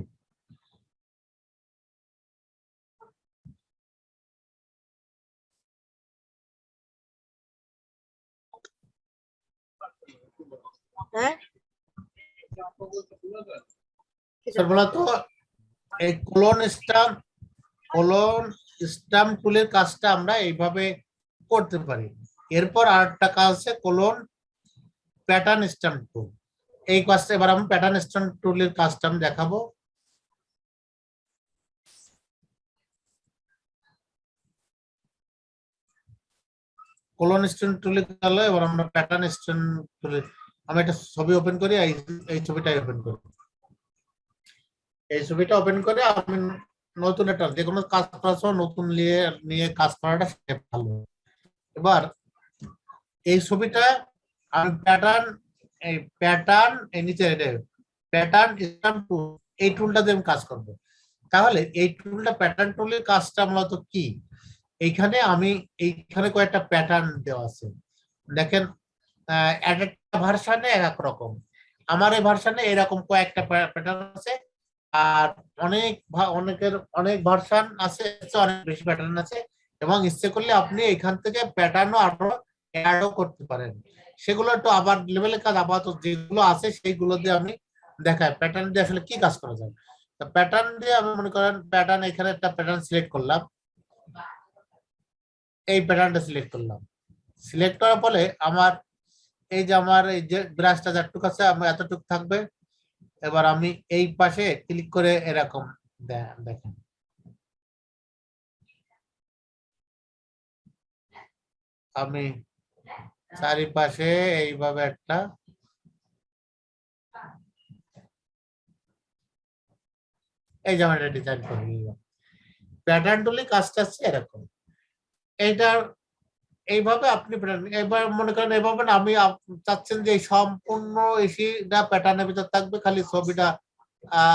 মূলত এই কোলন স্টাম্প টুলের কাজটা আমরা এইভাবে করতে পারি। এরপর আরেকটা কাজ আছে কোলন প্যাটার্ন স্টাম্প টুল। এই কাজটা এবার আমি প্যাটার্ন স্টাম্প টুলের কাজটা আমি দেখাবো। কোলন স্টাম্প টুলে গেলে এবার আমরা প্যাটার্ন স্টাম্প টুলে, আমি একটা ছবি ওপেন করি, এই ছবিটাই ওপেন করি। এই ছবিটা ওপেন করে আমি নতুন একটা যে কোনো কাজ করার সময় নতুন নিয়ে কাজ করাটা ভালো। এবার এই ছবিটা আমি প্যাটার্ন এই নিচে প্যাটার্ন স্টাম্প টুল, এই টুলটা দিয়ে আমি কাজ করব। তাহলে এই টুলটা প্যাটার্ন টুলের কাজটা মূলত কি, এইখানে কয়েকটা প্যাটার্ন দেওয়া আছে। দেখেন এক একটা ভার্সানে এক এক রকম, আমার এই ভার্সানে এরকম কয়েকটা প্যাটার্ন আছে, আর অনেক ভার্সন আছে, অনেক বেশি প্যাটার্ন আছে, এবং ইচ্ছে করলে আপনি এখান থেকে প্যাটার্নও আরো অ্যাডও করতে পারেন। সেগুলো একটু আবার লেভেলের কাজ, আপাতত যেগুলো আছে সেইগুলো দিয়ে আমি দেখাই প্যাটার্ন দিয়ে আসলে কি কাজ করা যায়। প্যাটার্ন দিয়ে আমি মনে করেন প্যাটার্ন, এখানে একটা প্যাটার্ন সিলেক্ট করলাম, এই প্যাটার্নটা সিলেক্ট করলাম, সিলেক্ট করার ফলে আমার এই যে ব্রাশটা যতটুকু আছে আমার এতটুকু থাকবে। এবার আমি এই পাশে ক্লিক করে এরকম দেখেন, আমি চারিপাশে এইভাবে একটা এই জামাটা ডিজাইন করে নিলাম। প্যাটার্ন টুলে কাজটা আছে এরকম, এইটার এইভাবে আপনি এবার মনে করেন এভাবে না, আমি চাচ্ছেন যে সম্পূর্ণ এসিটা প্যাটার্নের ভিতর থাকবে, খালি ছবিটা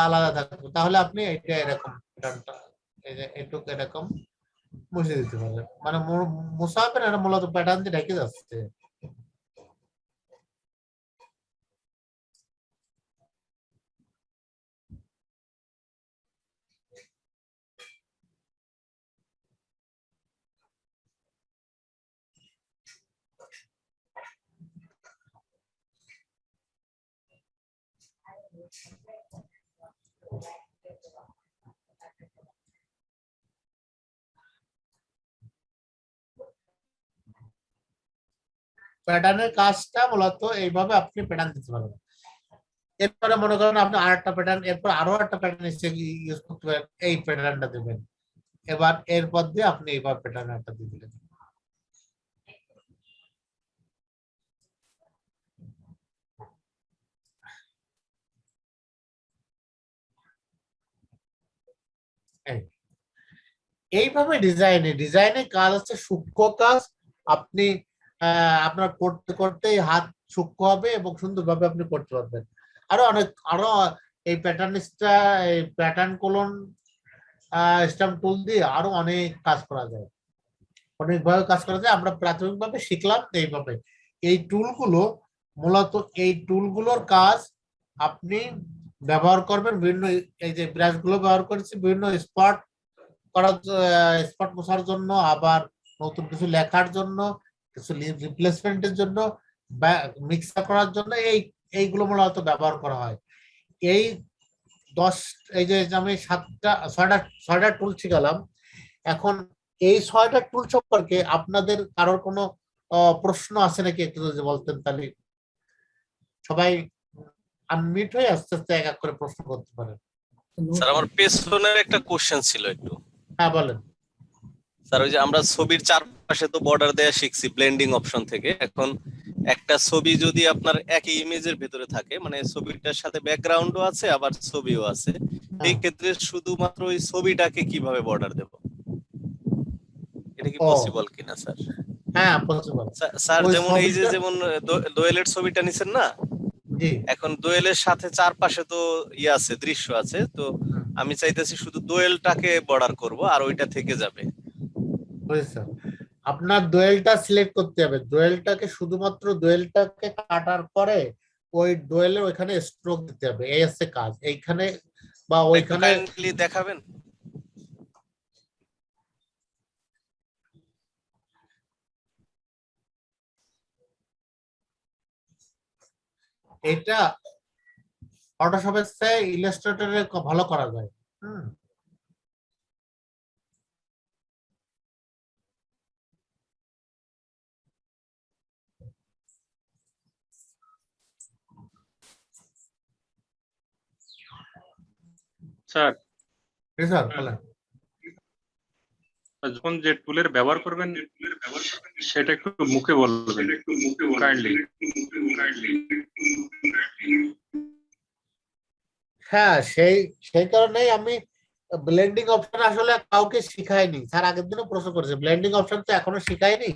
আলাদা থাকবে, তাহলে আপনি এটা এরকম প্যাটার্নটা এই যে এটুকু এরকম মুছে দিতে পারবেন। মানে মুছা হবে না, মূলত প্যাটার্ন দিয়ে ঢেকে যাচ্ছে। প্যাটার্নের কাজটা মূলত এইভাবে আপনি প্যাটার্ন দিতে পারবেন। এরপরে মনে করেন আপনি আরেকটা প্যাটার্ন, এরপর আরো একটা প্যাটার্ন ইউজ করতে পারেন, এই প্যাটার্নটা দেবেন। এবার এরপর দিয়ে আপনি এইভাবে প্যাটার্ন একটা দিয়ে দিলেন। এইভাবে ডিজাইনের কাজ হচ্ছে সূক্ষ্ম কাজ। আপনি আপনার করতে করতেই হাত সূক্ষ্ম হবে এবং সুন্দরভাবে আপনি করতে পারবেন। আরো এই প্যাটার্নিস্টটা, এই প্যাটার্ন কোলন স্ট্যাম্প টুল দিয়ে আরো অনেক কাজ করা যায়, অনেকভাবে কাজ করা যায়। আমরা প্রাথমিকভাবে শিখলাম এইভাবে। এই টুলগুলো মূলত এই টুলগুলোর কাজ আপনি ব্যবহার করবেন বিভিন্ন, এই যে ব্রাশ গুলো ব্যবহার করেছি বিভিন্ন স্পট করার, স্পট মোছার জন্য, আবার নতুন কিছু লেখার জন্য, কিছু রিপ্লেসমেন্টের জন্য, মিক্সার করার জন্য এইগুলো মূলত ব্যবহার করা হয়। এই এই যে আমি 6টা টুল শিখালাম। এখন এই 6টা টুল সম্পর্কে আপনাদের কারোর কোনো প্রশ্ন আছে নাকি একটু যদি বলতেন, তাহলে সবাই আনমিউট হয়ে আস্তে আস্তে এক এক করে প্রশ্ন করতে পারেন। স্যার আমার পেছনের একটা কোশ্চেন ছিল একটু। হ্যাঁ বলেন। স্যার ওই যে আমরা ছবির চারপাশে তো বর্ডার দেয়া শিখছি ব্লেন্ডিং অপশন থেকে। এখন একটা ছবি যদি আপনার একই ইমেজের ভিতরে থাকে, মানে ছবিটার সাথে ব্যাকগ্রাউন্ডও আছে আবার ছবিও আছে, এই ক্ষেত্রে শুধুমাত্র ওই ছবিটাকে কিভাবে বর্ডার দেব, এটা কি পসিবল কিনা স্যার? হ্যাঁ পসিবল স্যার যেমন এই যে যেমন দোয়েলের ছবিটা নিছেন না, এখন দোয়েলের সাথে চারপাশে তো আছে, দৃশ্য আছে, তো আমি চাইতেছি শুধু দোয়েলটাকে বর্ডার করব আর ওইটা থেকে যাবে। আপনার দোয়েলটা সিলেক্ট করতে হবে, দোয়েলটাকে শুধুমাত্র দোয়েলটাকে কাটার পরে ওই দোয়েলের ওইখানে স্ট্রোক দিতে হবে, এই হচ্ছে কাজ। এইখানে বা ওইখানে দেখাবেন। এটা ফটোশপের চেয়ে ইলাস্ট্রেটরে ভালো করা যায়। স্যার স্যার বলেন। যখন যে টুলের ব্যবহার করবেন সেটা একটু মুখে বলবেন কাইন্ডলি। হ্যাঁ সেই কারণেই আমি ব্লেন্ডিং অপশন আসলে কাউকে শিখাইনি। স্যার আগের দিনও প্রশ্ন করেছে, ব্লেন্ডিং অপশন তো এখনো শিখাইনি।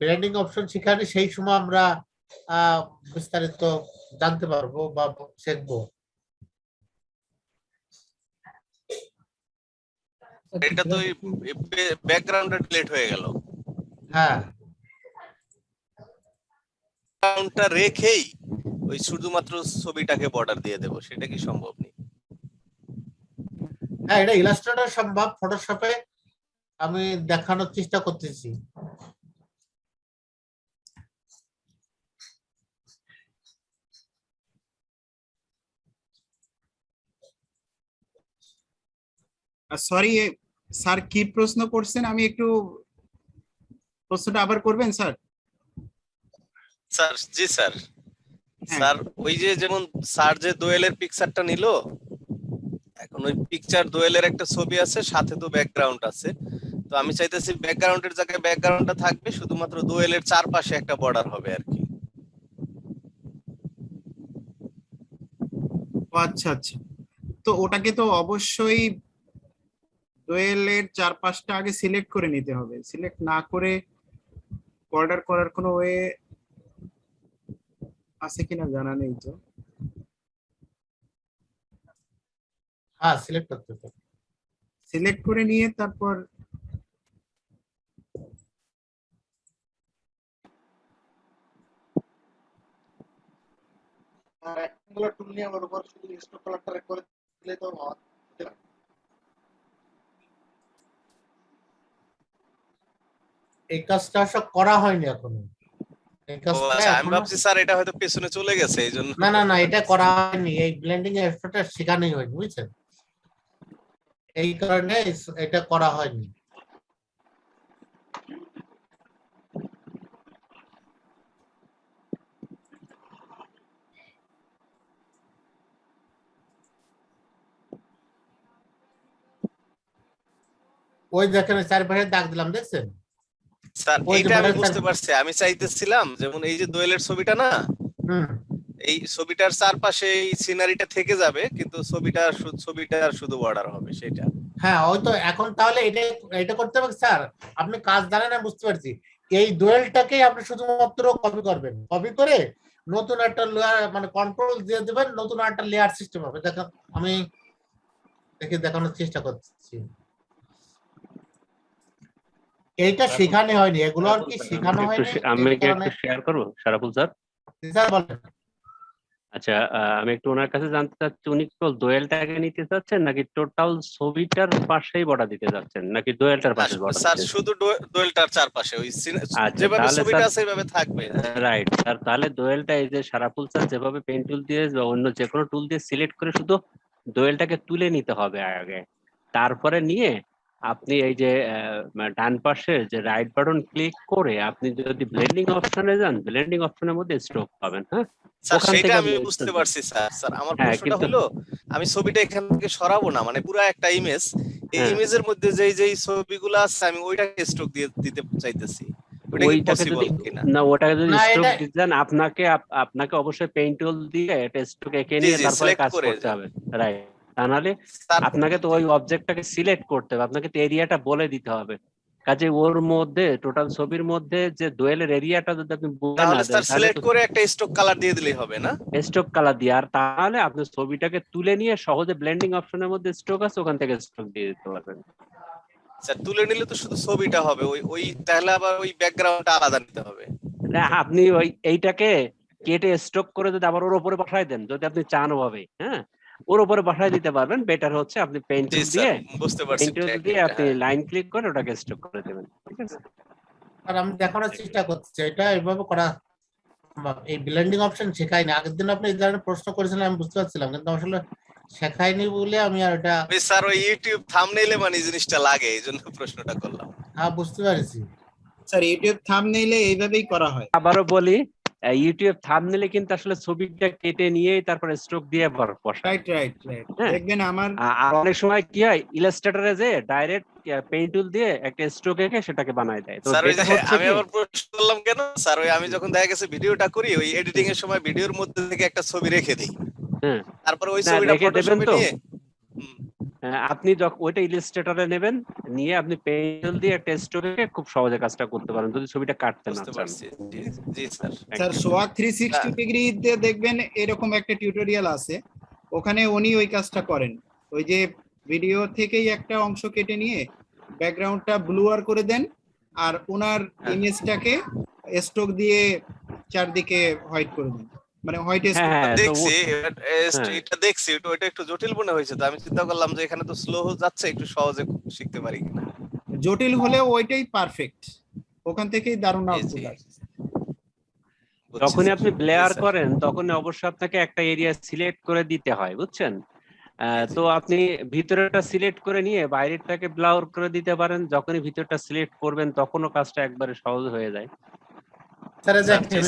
ব্লেন্ডিং অপশন শিখাইনি, সেই সময় আমরা বিস্তারিত জানতে পারবো বা শিখবো। এটা তো ব্যাকগ্রাউন্ডটা ডিলিট হয়ে গেল। হ্যাঁ ব্যাকগ্রাউন্ডটা রেখেই ওই শুধুমাত্র ছবিটাকে বর্ডার দিয়ে দেব, সেটা কি সম্ভব নেই? হ্যাঁ এটা ইলাস্ট্রেটর সম্ভব, ফটোশপে আমি দেখানোর চেষ্টা করতেছি। সরি স্যার, কি প্রশ্ন করছেন? আমি একটু প্রশ্নটা আবার করবেন স্যার? স্যার জি স্যার। স্যার ওই যে যেমন স্যার যে দোয়েলের পিকচারটা নিল, এখন ওই পিকচার দোয়েলের একটা ছবি আছে, সাথে তো ব্যাকগ্রাউন্ড আছে, তো আমি চাইতেছি ব্যাকগ্রাউন্ডের জায়গায় ব্যাকগ্রাউন্ডটা থাকবে, শুধুমাত্র দোয়েলের চারপাশে একটা বর্ডার হবে আর কি। আচ্ছা আচ্ছা, তো ওটাকে তো অবশ্যই দোয়েলের চারপাশটা আগে সিলেক্ট করে নিতে হবে। সিলেক্ট না করে বর্ডার করার কোনো ওয়ে আছে কিনা জানা নেই তো। হ্যাঁ সিলেক্ট করতে হবে, সিলেক্ট করে নিয়ে তারপর রেক্টাঙ্গুলার টুল নিয়ে আমার উপর শুধু স্ট্রোক কালারটা করে দিলে তো এই কাজটা সব করা হয়নি এখনো। আমি ভাবছি স্যার এটা হয়তো পেছনে চলে গেছে এইজন্য। না না না, এটা করা হয়নি, এই ব্লেন্ডিং এফেক্টটা শেখানোই হয়নি, বুঝছেন? এই কারণে এটা করা হয়নি। ওই দেখেন চারপাশে দাগ দিলাম, দেখছেন? স্যার ওই যে এইটা আমি বর্ডার বুঝতে পারছি, আমি চাইতেছিলাম যেমন এই যে দোয়েলের ছবিটা না, এই ছবিটার চারপাশে এই সিনারিটা থেকে যাবে, কিন্তু ছবিটার শুধু বর্ডার হবে সেটা। হ্যাঁ, ওই তো এখন তাহলে এটা করতে হবে স্যার। আপনি কাজ জানেন, আমি বুঝতে পারছি। এই দোয়েলটাকে আপনি শুধুমাত্র কপি করবেন, কপি করে নতুন একটা লেয়ার মানে কন্ট্রোল দিয়ে দেবেন, নতুন একটা লেয়ার সিস্টেম হবে। দেখেন আমি দেখানোর চেষ্টা করছি। এইটা শেখানো হয়নি, এগুলো আর কি শেখানো হয়নি। আমি কি একটু শেয়ার করবো সারাফুল স্যার? স্যার বলেন। আচ্ছা, আমি একটু ওনার কাছে জানতে চাচ্ছি, উনি কি দোয়েলটাকে নিতে চাচ্ছেন নাকি টোটাল ছবিটার পাশেই বর্ডার দিতে যাচ্ছেন, নাকি দোয়েলটার পাশে বর্ডার? স্যার শুধু দোয়েলটার চারপাশে ওই যেভাবে ছবিটা আছে সেভাবে থাকবে। রাইট স্যার, তাহলে দোয়েলটা এই যে সারাফুল স্যার যেভাবে পেন টুল দিয়ে বা অন্য যে কোনো টুল দিয়ে সিলেক্ট করে শুধু দোয়েলটাকে তুলে নিতে হবে আগে, তারপরে নিয়ে আপনি এই যে ডান পাশে যে রাইট বাটন ক্লিক করে আপনি যদি ব্লেন্ডিং অপশনে যান, ব্লেন্ডিং অপশনের মধ্যে স্ট্রোক পাবেন। হ্যাঁ, স্যার সেটা আমি বুঝতে পারছি স্যার। আমার প্রশ্নটা হলো, আমি ছবিটা এখান থেকে সরাবো না, মানে পুরো একটা ইমেজ, এই ইমেজের মধ্যে যেই ছবিগুলো আছে আমি ওইটাকে স্ট্রোক দিয়ে দিতে চাইতেছি। ওইটাকে যদি না, ওটাকে যদি স্ট্রোক দিতে চান আপনাকে অবশ্যই পেইন্ট টুল দিয়ে এটা স্ট্রোক এঁকে নিয়ে তারপরে কাজ করতে হবে। রাইট, তা নাহলে আপনাকে তো ওই অবজেক্টটাকে সিলেক্ট করতে হবে, আপনাকে তো এরিয়াটা বলে দিতে হবে। কাজে ওর মধ্যে টোটাল ছবির মধ্যে যে দোয়েলের এরিয়াটা যদি আপনি বলে না দেন, তাহলে সিলেক্ট করে একটা স্ট্রোক কালার দিয়ে দিলেই হবে না? স্ট্রোক কালার দিয়ে, আর তাহলে আপনি ছবিটাকে তুলে নিয়ে সহজে ব্লেন্ডিং অপশনের মধ্যে স্ট্রোক আছে ওখান থেকে স্ট্রোক দিয়ে দিতে পারবেন। স্যার তুলে নিলে তো শুধু ছবিটা হবে, ওই তাহলে আবার ওই ব্যাকগ্রাউন্ডটা আলাদা নিতে হবে না? আপনি ওই এইটাকে কেটে স্ট্রোক করে যদি আবার ওর উপরে বসায় দেন, যদি আপনি চান ওভাবে, হ্যাঁ ওর উপরে বসায় দিতে পারবেন। বেটার হচ্ছে আপনি পেইন্ট টুল দিয়ে আপনি লাইন ক্লিক করে ওটাকে স্ট্রোক করে দেবেন। ঠিক আছে আর আমি দেখানোর চেষ্টা করছি এটা এভাবে করা। এই ব্লেন্ডিং অপশন শেখাই না, আগের দিন আপনি এই ধরনের প্রশ্ন করেছিলেন, আমি বুঝতে পারছিলাম, কিন্তু আসলে শেখাইনি বলে আমি আর এটা স্যার ওই ইউটিউব থাম্বনেইলে মানে জিনিসটা লাগে, এইজন্য প্রশ্নটা করলাম। হ্যাঁ, বুঝতে পারছি স্যার। ইউটিউব থাম্বনেইলে এইভাবেই করা হয়। আবারও বলি, ইউটিউব থাম্বনেইলে কিন্তু আসলে ছবিটা কেটে নিয়ে তারপরে স্ট্রোক দিয়ে বসায়। রাইট রাইট রাইট, দেখবেন আমার অনেক সময় কি হয়, ইলাস্ট্রেটরে যে ডাইরেক্ট পেইন্ট টুল দিয়ে একটা স্ট্রোক এঁকে সেটাকে বানায় দেয়। তো স্যার ওই এটা যে হচ্ছে আমি আবার প্রশ্ন করলাম কেন স্যার, ওই আমি যখন দেখা গেছে ভিডিওটা করি, ওই এডিটিং এর সময় ভিডিওর মধ্যে থেকে একটা ছবি রেখে দেই, তারপর ওই ছবিটা ফটোশপে নিয়ে আপনি যখন ওইটা ইলাস্ট্রেটরে নেবেন, নিয়ে আপনি পেইন্ট টুল দিয়ে একটা স্ট্রোক এঁকে খুব সহজে কাজটা করতে পারেন যদি ছবিটা কাটতে না চান। জি স্যার। স্যার সোয়াগ 360 ডিগ্রিতে দেখবেন এরকম একটা টিউটোরিয়াল আছে, ওখানে উনি ওই কাজটা করেন। ওই যে ভিডিও থেকেই একটা অংশ কেটে নিয়ে ব্যাকগ্রাউন্ডটা ব্লুয়ার করে দেন, আর ওনার ইমেজটাকে স্ট্রোক দিয়ে চারদিকে হোয়াইট করে দেন, মানে হোয়াইট দেখছি এটা দেখছি, ওটা একটু জটিল মনে হয়েছে, তো আমি চিন্তা করলাম যে এখানে তো স্লো যাচ্ছে, একটু সহজে শিখতে পারি কিনা। জটিল হলে ওইটাই পারফেক্ট, ওখান থেকেই দারুণ আউটপুট আসে। যখনই আপনি ব্লেয়ার করেন তখন অবশ্যই আপনাকে একটা এরিয়া সিলেক্ট করে দিতে হয়, বুঝছেন? তো আপনি ভিতরেরটা সিলেক্ট করে নিয়ে বাইরেরটাকে ব্লার করে দিতে পারেন। যখনই ভিতরটা সিলেক্ট করবেন তখনও কাজটা একবারে সহজ হয়ে যায়। স্যার দেখেন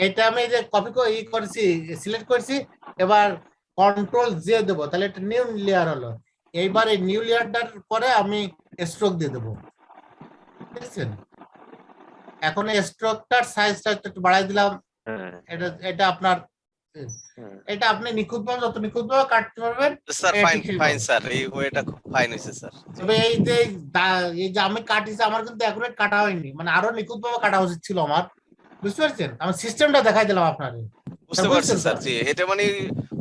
এই যে আমি যে কপি করেছি, সিলেক্ট করেছি, এবার কন্ট্রোল জে দেবো, তাহলে একটা নিউ লেয়ার হলো। এইবার এই নিউ লেয়ারটার পরে আমি স্ট্রোক দিয়ে দেবো, বুঝছেন? এখন এই স্ট্রোকটার সাইজটা একটু বাড়াই দিলাম। এটা আপনার এটা আপনি নিখুঁতভাবে যত নিখুঁতভাবে কাটতে পারবেন স্যার। ফাইন স্যার, এই ওয়েটা খুব ফাইন হয়েছে স্যার। তবে এই যে আমি কাটিছি, আমার কিন্তু একুরেট কাটা হয়নি, মানে আরো নিখুঁতভাবে কাটা উচিত ছিল আমার, বুঝতে পারছেন? আমি সিস্টেমটা দেখাই দিলাম আপনারে, বুঝতে পারছি স্যার। জি, এটা মানে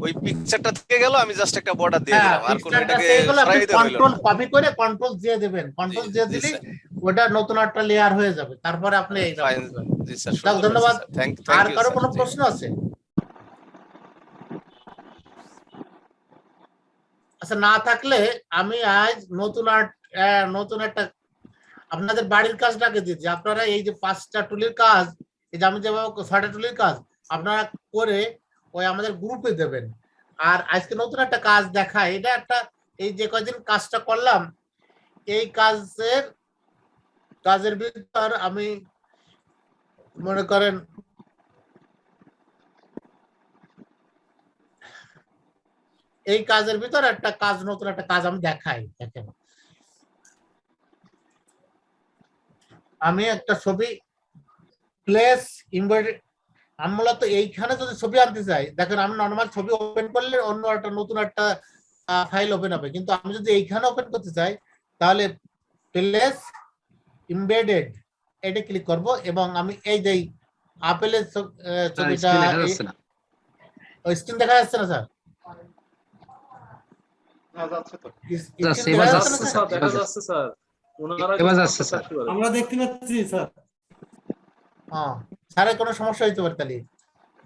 ওই পিকচারটা থেকে গেল, আমি জাস্ট একটা বর্ডার দিয়ে দিলাম, আর কোন এটাকে সরাই দিতে হলো। কন্ট্রোল কপি করে কন্ট্রোল জে দিবেন, কন্ট্রোল জে দিলে ওটা নতুন একটা লেয়ার হয়ে যাবে, তারপরে আপনি এই জি স্যার, ধন্যবাদ। থ্যাংক আর ইউ। কারো কোনো প্রশ্ন আছে? আচ্ছা, না থাকলে আমি আজ নতুন একটা আপনাদের বাড়ির কাজটাকে দিচ্ছি। আপনারা এই যে 5টা টুলের কাজ, এই যে আমি যেভাবে 6টা টুলের কাজ আপনারা করে ওই আমাদের গ্রুপে দেবেন। আর আজকে নতুন একটা কাজ দেখায়, এটা একটা এই যে কয়দিন কাজটা করলাম, এই কাজের ভিতর আমি মনে করেন এই কাজের ভিতর একটা কাজ, নতুন একটা কাজ আমি দেখাই। দেখেন আমি একটা ছবি প্লেস ইমবেডেড, আমি মূলত এইখানে যদি ছবি আনতে চাই, দেখেন আমি নর্মাল ছবি ওপেন করলে অন্য একটা নতুন একটা ফাইল ওপেন হবে, কিন্তু আমি যদি এইখানে ওপেন করতে চাই তাহলে প্লেস ইমবেডেড এটা ক্লিক করব এবং আমি এই যে আপেলের ছবিটা দেখা যাচ্ছে না। ওই স্ক্রিন দেখা যাচ্ছে না স্যার? যাচ্ছে, এবার যাচ্ছে স্যার, এবার যাচ্ছে স্যার এবার যাচ্ছে স্যার। আমরা দেখতে পাচ্ছি স্যার। স্যারের কোনো সমস্যা হইতে পারে তাহলে?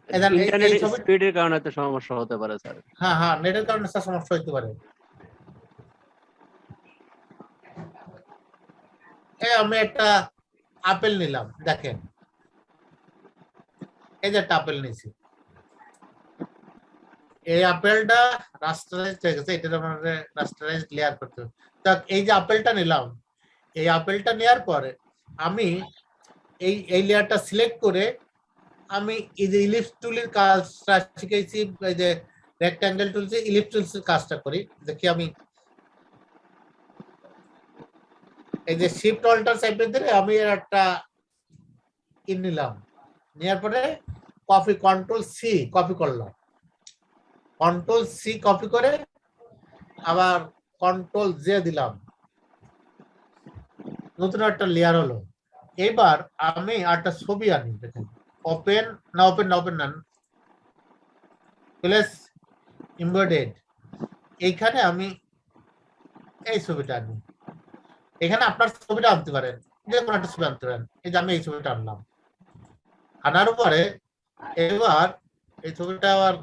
ইন্টারনেট স্পিডের কারণে তো সমস্যা হতে পারে স্যার। হ্যাঁ হ্যাঁ, নেটের কারণে স্যার সমস্যা হইতে পারে। আমি একটা আপেল নিলাম, দেখেন এই যে একটা আপেল নিয়েছি, এই আপেলটা রাস্টারাইজ হয়ে গেছে, এটা আমাদের রাস্টারাইজ লেয়ার করতে হবে। তা এই যে আপেলটা নিলাম, এই আপেলটা নেওয়ার পরে আমি এই লেয়ারটা সিলেক্ট করে আমি এই যে ইলিপস টুলের কাজটা শিখেছি, এই যে রেক্ট্যাঙ্গেল টুলসে ইলিপস টুলসের কাজটা করি। দেখি আমি এই যে শিফট অল্টার চাপে ধরে আমি একটা নিলাম, নেওয়ার পরে কন্ট্রোল সি কপি করলাম, কন্ট্রোল সি কপি করে আবার কন্ট্রোল জে দিলাম, নতুন একটা লেয়ার হলো। এবার আমি একটা ছবি আনি, দেখেন ওপেন না প্লেস এমবেডেড, এইখানে আমি এই ছবিটা আনি, এখানে আপনার ছবিটা আনতে পারেন, যে কোনো একটা ছবি আনতে পারেন। এই যে আমি এই ছবিটা আনলাম, আনার পরে এবার এই ছবিটা আবার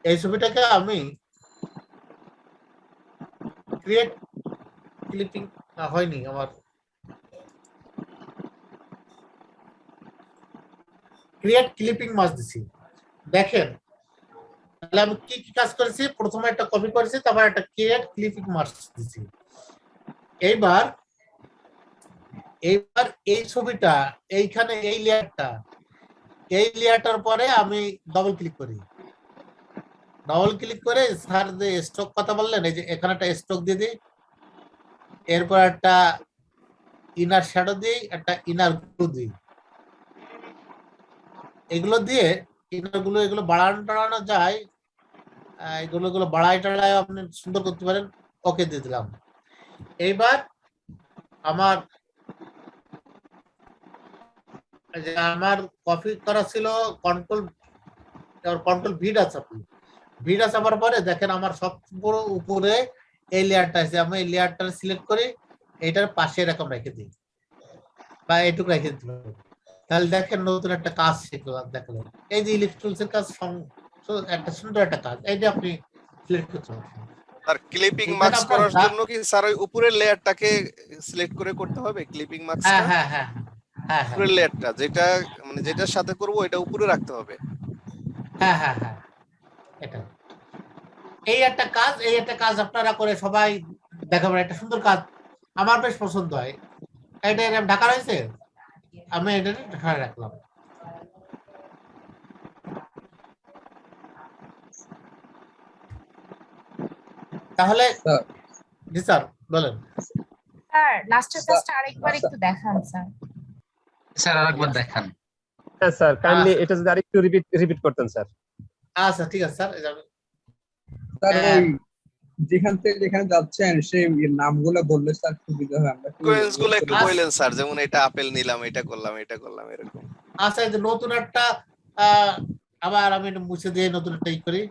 এই ছবিটাকে আমি ক্রিয়েট ক্লিপিং হয়নি আমার, ক্রিয়েট ক্লিপিং মাস্ক দিছি। দেখেন তাহলে আমি কি কি কাজ করেছি, প্রথমে একটা কপি করেছি, তারপর একটা ক্রিয়েট ক্লিপিং মাস্ক দিছি। এইবার এই ছবিটা এইখানে এই লেয়ারটার পরে আমি ডবল ক্লিক করি, ডবল ক্লিক করে স্যার যে স্ট্রোক কথা বললেন, এই যে এখানে একটা স্ট্রোক দিয়ে দিই, এরপর একটা ইনার শ্যাডো দিই, একটা ইনার গ্লু দিই, এগুলো দিয়ে এগুলো বাড়ানো যায়, এগুলো বাড়াই টাড়াই আপনি সুন্দর করতে পারেন। ওকে দিয়ে দিলাম। এইবার আমার কপি করা ছিল কন্ট্রোল ভিটা চাপি, ভিটা চাপার পরে দেখেন আমার সব উপরে এই লেয়ারটা আছে, আমি এই লেয়ারটা সিলেক্ট করি, এইটার পাশে এরকম রেখে দিই বা এইটুকু রেখে দিতে পারি। তাহলে দেখেন নতুন একটা কাজ শিখলাম, দেখলেন এই যে ইলিপস টুলসের কাজ, একটা সুন্দর একটা কাজ, এই যে আপনি সিলেক্ট করতে পারছেন। আর ক্লিপিং মার্কস করার জন্য কি স্যার ওই উপরের লেয়ারটাকে সিলেক্ট করে করতে হবে? ক্লিপিং মার্কসটা হ্যাঁ উপরের লেয়ারটা যেটা মানে যেটার সাথে করব এটা উপরে রাখতে হবে। হ্যাঁ এটা এই একটা কাজ আপনারা করে সবাই দেখাবেন, একটা সুন্দর কাজ, আমার বেশ পছন্দ হয়। এটা এরকম ঢাকা রয়েছে, আমি এটা ঢাকা রাখলাম। তাহলে জি স্যার বলেন। স্যার লাস্টের কাজটা আরেকবার একটু দেখান স্যার। স্যার আরেকবার দেখান। হ্যাঁ স্যার, কাইন্ডলি এটা যদি আরেকটু রিপিট করতেন স্যার। আচ্ছা ঠিক আছে স্যার। স্যার ওই যেখানে যাচ্ছেন সেই নামগুলো বললে স্যার সুবিধা হয়। আমরা কোয়েন্সগুলো একটু বলেন স্যার, যেমন এটা আপেল নিলাম, এটা করলাম এরকম। আচ্ছা এই যে নতুন একটা আবার আমি এটা মুছে দিয়ে নতুন একটা করি,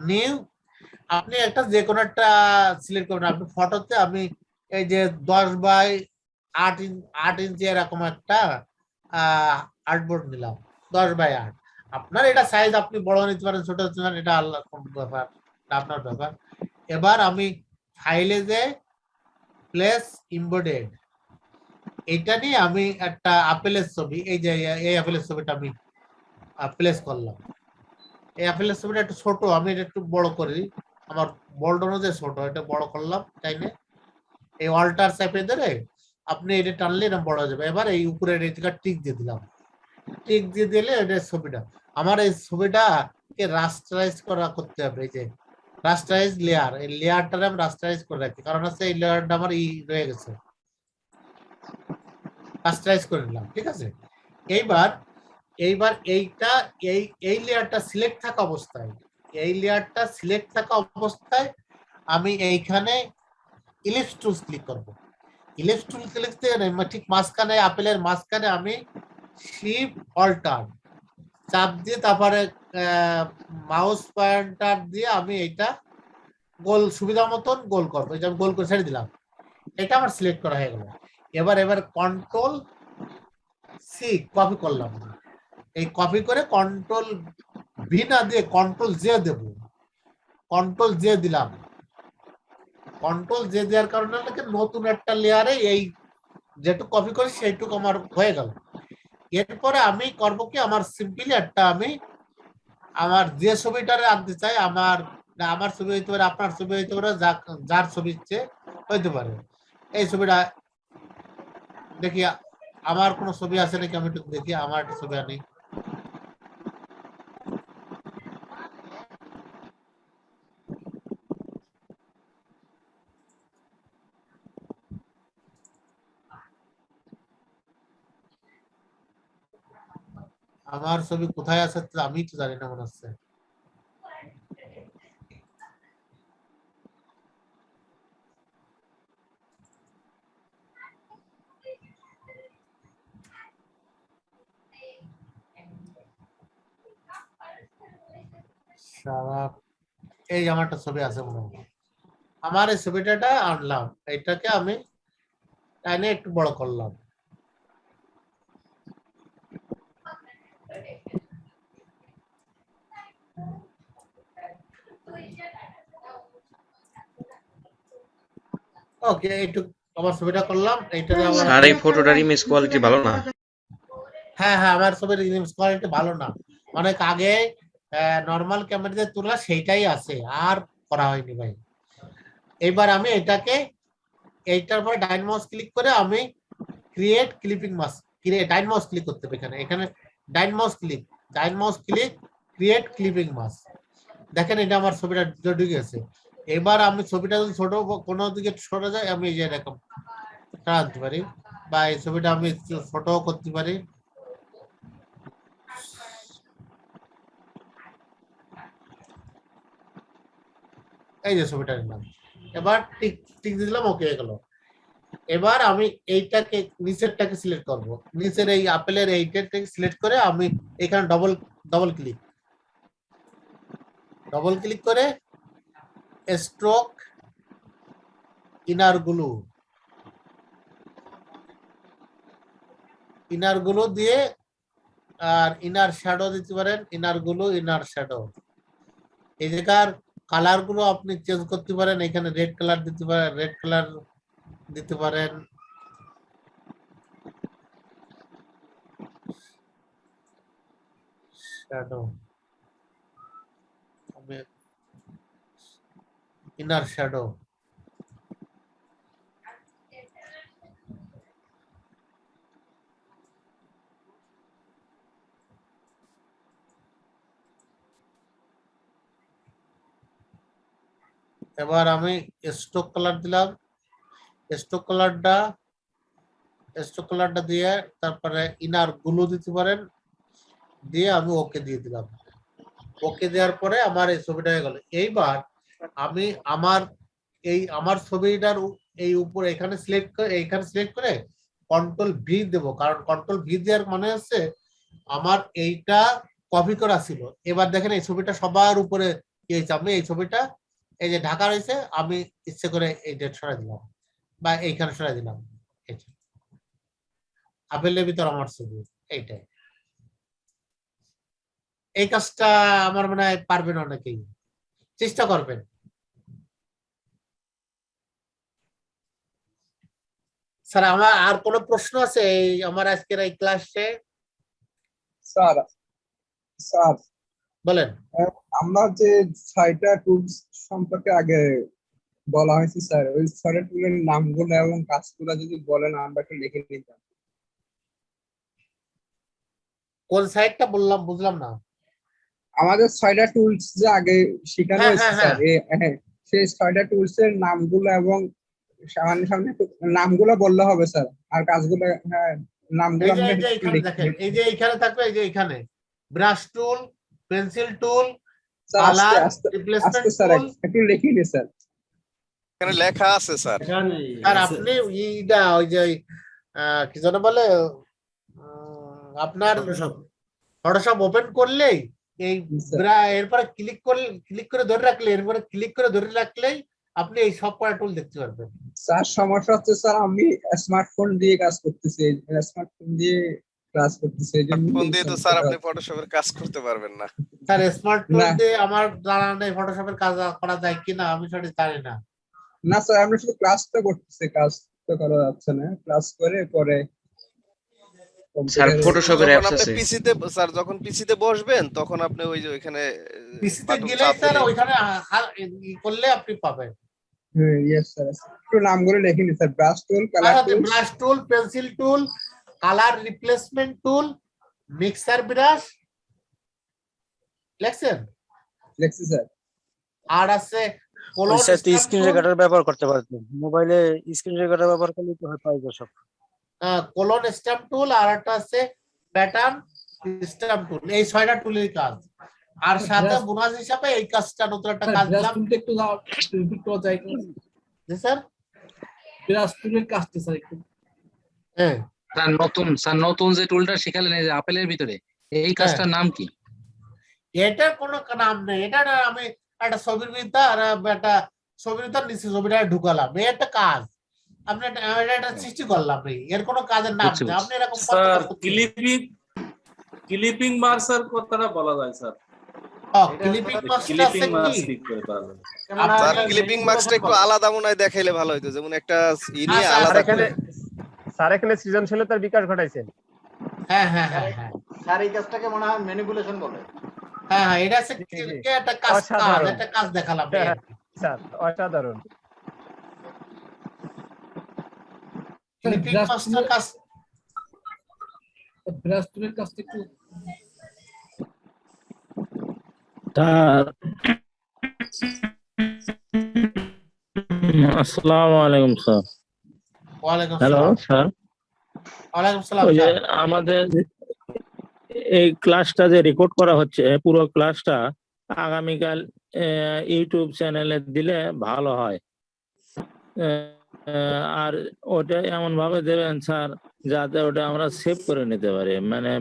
নিউ। আপনি একটা যে কোনো একটা সিলেক্ট করবেন, আপনি ফটোতে আমি এই যে 10x8 ইঞ্চি এরকম একটা আর্টবোর্ড নিলাম, 10x8। আপনার এটা সাইজ আপনি বড় নিতে পারেন, ছোট নিতে পারেন, এটা আল্লাহ ব্যাপার, আপনার ব্যাপার। এবার আমি ফাইলে যে প্লেস এমবেডেড, এটা নিয়ে আমি একটা আপেলের ছবি, এই যে এই আপেলের ছবিটা আমি প্লেস করলাম। এই আপেলের ছবিটা একটু ছোট, আমি এটা একটু বড় করি, আমার বোল্ড অনুযায়ী ছোট, এটা বড় করলাম। তাই না, এই অল্টার চাপে ধরে আপনি এটা টানলে এটা বড় হয়ে যাবে। এবার এই উপরের এটা টিক দিয়ে দিলাম, টিক দিয়ে দিলে এটা ছবিটা, আমার এই ছবিটাকে রাস্টারাইজ করতে হবে, এই যে রাস্টারাইজ লেয়ার, এই লেয়ারটা আমি রাস্টারাইজ করে রাখি, কারণ হচ্ছে এই লেয়ারটা আমার রয়ে গেছে, রাস্টারাইজ করে নিলাম। ঠিক আছে, এইবার এইটা এই লেয়ারটা সিলেক্ট থাকা অবস্থায়, এই লেয়ারটা সিলেক্ট থাকা অবস্থায় আমি এইখানে ইলিপস টুলস ক্লিক করব। ইলিপস টুল ক্লিক দিয়ে ঠিক মাঝখানে, আপেলের মাঝখানে আমি শিফট অল্টার চাপ দিয়ে তারপরে মাউস পয়েন্টার দিয়ে আমি এইটা গোল সুবিধা মতন গোল করবো। এই যে আমি গোল করে ছেড়ে দিলাম, এটা আমার সিলেক্ট করা হয়ে গেল। এবার কন্ট্রোল সি কপি করলাম, এই কপি করে কন্ট্রোল ভি না দিয়ে কন্ট্রোল জে দেব, কন্ট্রোল জে দিলাম। কন্ট্রোল জে দেওয়ার কারণে নতুন একটা লেয়ারে এই যেটুকু কপি করি সেইটুকু আমার হয়ে গেল। এরপরে আমি করব কি, আমার সিম্পলি একটা আমি আমার যে ছবিটারে আনতে চাই, আমার ছবি হইতে পারে, আপনার ছবি হইতে পারে, যার ছবি ইচ্ছে হইতে পারে। এই ছবিটা দেখি আমার কোনো ছবি আছে নাকি, আমি একটু দেখি আমার একটা ছবি আনি। আমার ছবি কোথায় আছে আমি তো জানি না, মনে হচ্ছে এই আমারটা ছবি আছে মনে হয়। আমার এই ছবিটা আনলাম, এটাকে আমি টাইনে একটু বড় করলাম। ওকে, একটু আমার ছবিটা করলাম, এইটা স্যার এই ফটোটার ইমেজ কোয়ালিটি ভালো না। হ্যাঁ হ্যাঁ, আমার ছবির ইমেজ কোয়ালিটি ভালো না, অনেক আগে নরমাল ক্যামেরা দিয়ে তোলা, সেইটাই আছে, আর করা হয়নি ভাই। এবার আমি এটাকে এইটার পরে ডাইন মাউস ক্লিক করে আমি ক্রিয়েট ক্লিপিং মাস্ক, ডাইন মাউস ক্লিক করতে হবে এখানে ডাইন mouse click create clipping mask. দেখেন এটা আমার ছবিটা ঢুকে গেছে। এবার আমি ছবিটা যদি ছোট কোনো দিকে সরে যায়, আমি এই যে এরকম আনতে পারি, বা এই ছবিটা আমি ছোট করতে পারি। এই যে ছবিটা নিলাম, এবার টিক দিলাম, ওকে হয়ে গেল। এবার আমি এইটাকে নিচেরটাকে সিলেক্ট করব, নিচের এই আপেলের এইটাকে সিলেক্ট করে আমি এখানে ডবল ক্লিক করে স্ট্রোক ইনার গ্লু দিয়ে, আর ইনার শ্যাডো দিতে পারেন, ইনার শ্যাডো। এই জায়গার কালার গুলো আপনি চেঞ্জ করতে পারেন, এখানে রেড কালার দিতে পারেন, শ্যাডো, ইনার শ্যাডো। এবার আমি স্ট্রোক কালার দিলাম, স্ট্রোক কালারটা দিয়ে তারপরে ইনার গ্লু দিতে পারেন, দিয়ে আমি ওকে দিয়ে দিলাম। ওকে দেওয়ার পরে আমার এই ছবিটা হয়ে গেল। এইবার আমি আমার ছবিটার এই উপরে এখানে সিলেক্ট করে কন্ট্রোল ভি দেবো, কারণ কন্ট্রোল ভি দেওয়ার মানে হচ্ছে আমার এইটা কপি করা ছিল। এবার দেখেন এই ছবিটা সবার উপরে আমি এই ছবিটা এই যে ঢাকা রয়েছে, আমি ইচ্ছে করে এই ডেট সরাই দিলাম বা এইখানে সরাই দিলাম। আপেলের ভিতর আমার ছবি এইটাই। এই কাজটা আমার মনে হয় পারবেন অনেকেই, চেষ্টা করবেন। স্যার আমার আর কোনো প্রশ্ন আছে এই আমার আজকের এই ক্লাসে? স্যার বলেন। আমরা যে 6টা টুলস সম্পর্কে আগে বলা হয়েছে স্যার, ওই 6টা টুলের নামগুলো এবং কাজগুলো যদি বলেন আমরা একটু লিখে নিতাম। কোন সাইটটা বললাম বুঝলাম না। আমাদের 6টা টুলস যে আগে শেখানো হ্যাঁ, হয়েছে হ্যাঁ, স্যার সেই 6টা টুলস এর নামগুলো এবং সামনে সামনে একটু নামগুলো বললে হবে স্যার, আর কাজগুলো নামগুলো এই যে আপনি একটু এখানে দেখেন, এই যে এইখানে থাকবে, এই যে এখানে ব্রাশ টুল, পেন্সিল টুল, স্যার কালার আস্তে রিপ্লেসমেন্ট স্যার টুল। একটু লিখে নিন স্যার। এখানে লেখা আছে স্যার। আর আপনি এইটা ওই যে কি যেন বলে আপনার ফটোশপ ওপেন করলেই এই এরপরে ক্লিক করে ধরে রাখলে, এরপরে ক্লিক করে ধরে রাখলেই আপনি এই সব কটা টুল দেখতে পারবেন। স্যার সমস্যা হচ্ছে স্যার আমি স্মার্টফোন দিয়ে কাজ করতেছি, স্মার্টফোন দিয়ে ক্লাস করতেছি, এই জন্য ফোন দিয়ে তো স্যার আপনি ফটোশপের কাজ করতে পারবেন না। স্যার স্মার্ট টুল দিয়ে আমার জানা নেই ফটোশপের কাজ করা যায় কিনা, আমি সেটা জানি না। না স্যার আমরা শুধু ক্লাসটা করতেছি, কাজ তো করা যাচ্ছে না, ক্লাস করে পরে স্যার ফটোশপের অ্যাপস আছে পিসিতে। স্যার যখন পিসিতে বসবেন তখন আপনি ওই যে ওখানে পিসিতে গেলে স্যার ওইখানে করলে আপনি পাবেন। হ্যাঁ ইয়েস স্যার, একটু নামগুলো লিখে নিন sir. Brush tool, colour tool, brush tool, pencil tool, colour replacement tool, mixer brush লেখছেন? লেখছি স্যার। আর আছে কলর স্ক্রিন রেকর্ডার ব্যবহার করতে পারবেন, মোবাইলে স্ক্রিন রেকর্ডার ব্যবহার করলে তো হয় পাইবে সব। কলন স্ট্যাম্প টুল, আর একটা আছে প্যাটার্ন স্ট্যাম্প টুল। এই 6টা টুলের কাজ। আর সাথে বোনাস হিসাবে এই কাজটা নতুন একটা কাজ দিলাম। একটু রিপিট করা যায় কি জি স্যার? ব্রাশ টুলের কাজটা স্যার একটু। হ্যাঁ স্যার নতুন যে টুলটা শিখালেন এই যে আপেলের ভিতরে, এই কাজটার নাম কি? এটার কোনো নাম নেই। এটা আমি একটা ছবির ভিতর আর একটা ছবির ভিতর নিচে ছবিটা ঢুকালাম, এই একটা কাজ। আপনি এটা সৃষ্টি করলাম, এর কোনো কাজের নাম নেই। আপনি এরকম স্যার ক্লিপিং মার্সার কথাটা বলা যায় স্যার। ক্লিপিং মার্কসটা আছে কি? আপনার ক্লিপিং মার্কসটা একটু আলাদা মনে হয় দেখাইলে ভালো হতো, যেমন একটা নিয়ে আলাদা করে। স্যার এখানে সৃজনশীলতার বিকাশ ঘটাইছেন। হ্যাঁ হ্যাঁ হ্যাঁ হ্যাঁ স্যার এই কাজটাকে মনে হয় ম্যানিপুলেশন বলে। হ্যাঁ হ্যাঁ, এটা একটা কাজ, একটা কাজ দেখালাম স্যার, অসাধারণ। ক্লিপিং মার্কসটার কাজ, ব্রাশ টুলের কাজটা একটু। আসসালামু আলাইকুম স্যার। ওয়ালাইকুম হ্যালো আসসালাম। স্যার, ওয়ালাইকুম আসসালাম। ওই যে আমাদের এই ক্লাসটা যে রেকর্ড করা হচ্ছে, পুরো ক্লাসটা আগামীকাল ইউটিউব চ্যানেলে দিলে ভালো হয়। আর ওটা এমন ভাবে দেবেন স্যার যাতে ওটা আমরা সেভ করে নিতে পারি, মানে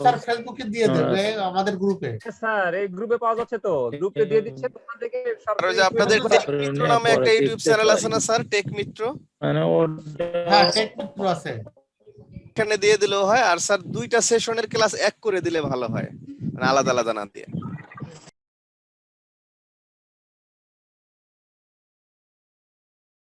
স্যার ফেসবুকে দিয়ে দেবে আমাদের গ্রুপে। স্যার এই গ্রুপে পাওয়া যাচ্ছে তো, গ্রুপে দিয়ে দিচ্ছে তোমরা থেকে সব। আর ওই যে আপনাদের টেক মিত্র নামে একটা ইউটিউব চ্যানেল আছে না স্যার, টেক মিত্র? মানে হ্যাঁ টেক মিত্র আছে, এখানে দিয়ে দিলেও হয়। আর স্যার 2টা সেশনের ক্লাস এক করে দিলে ভালো হয়, মানে আলাদা আলাদা না দিয়ে।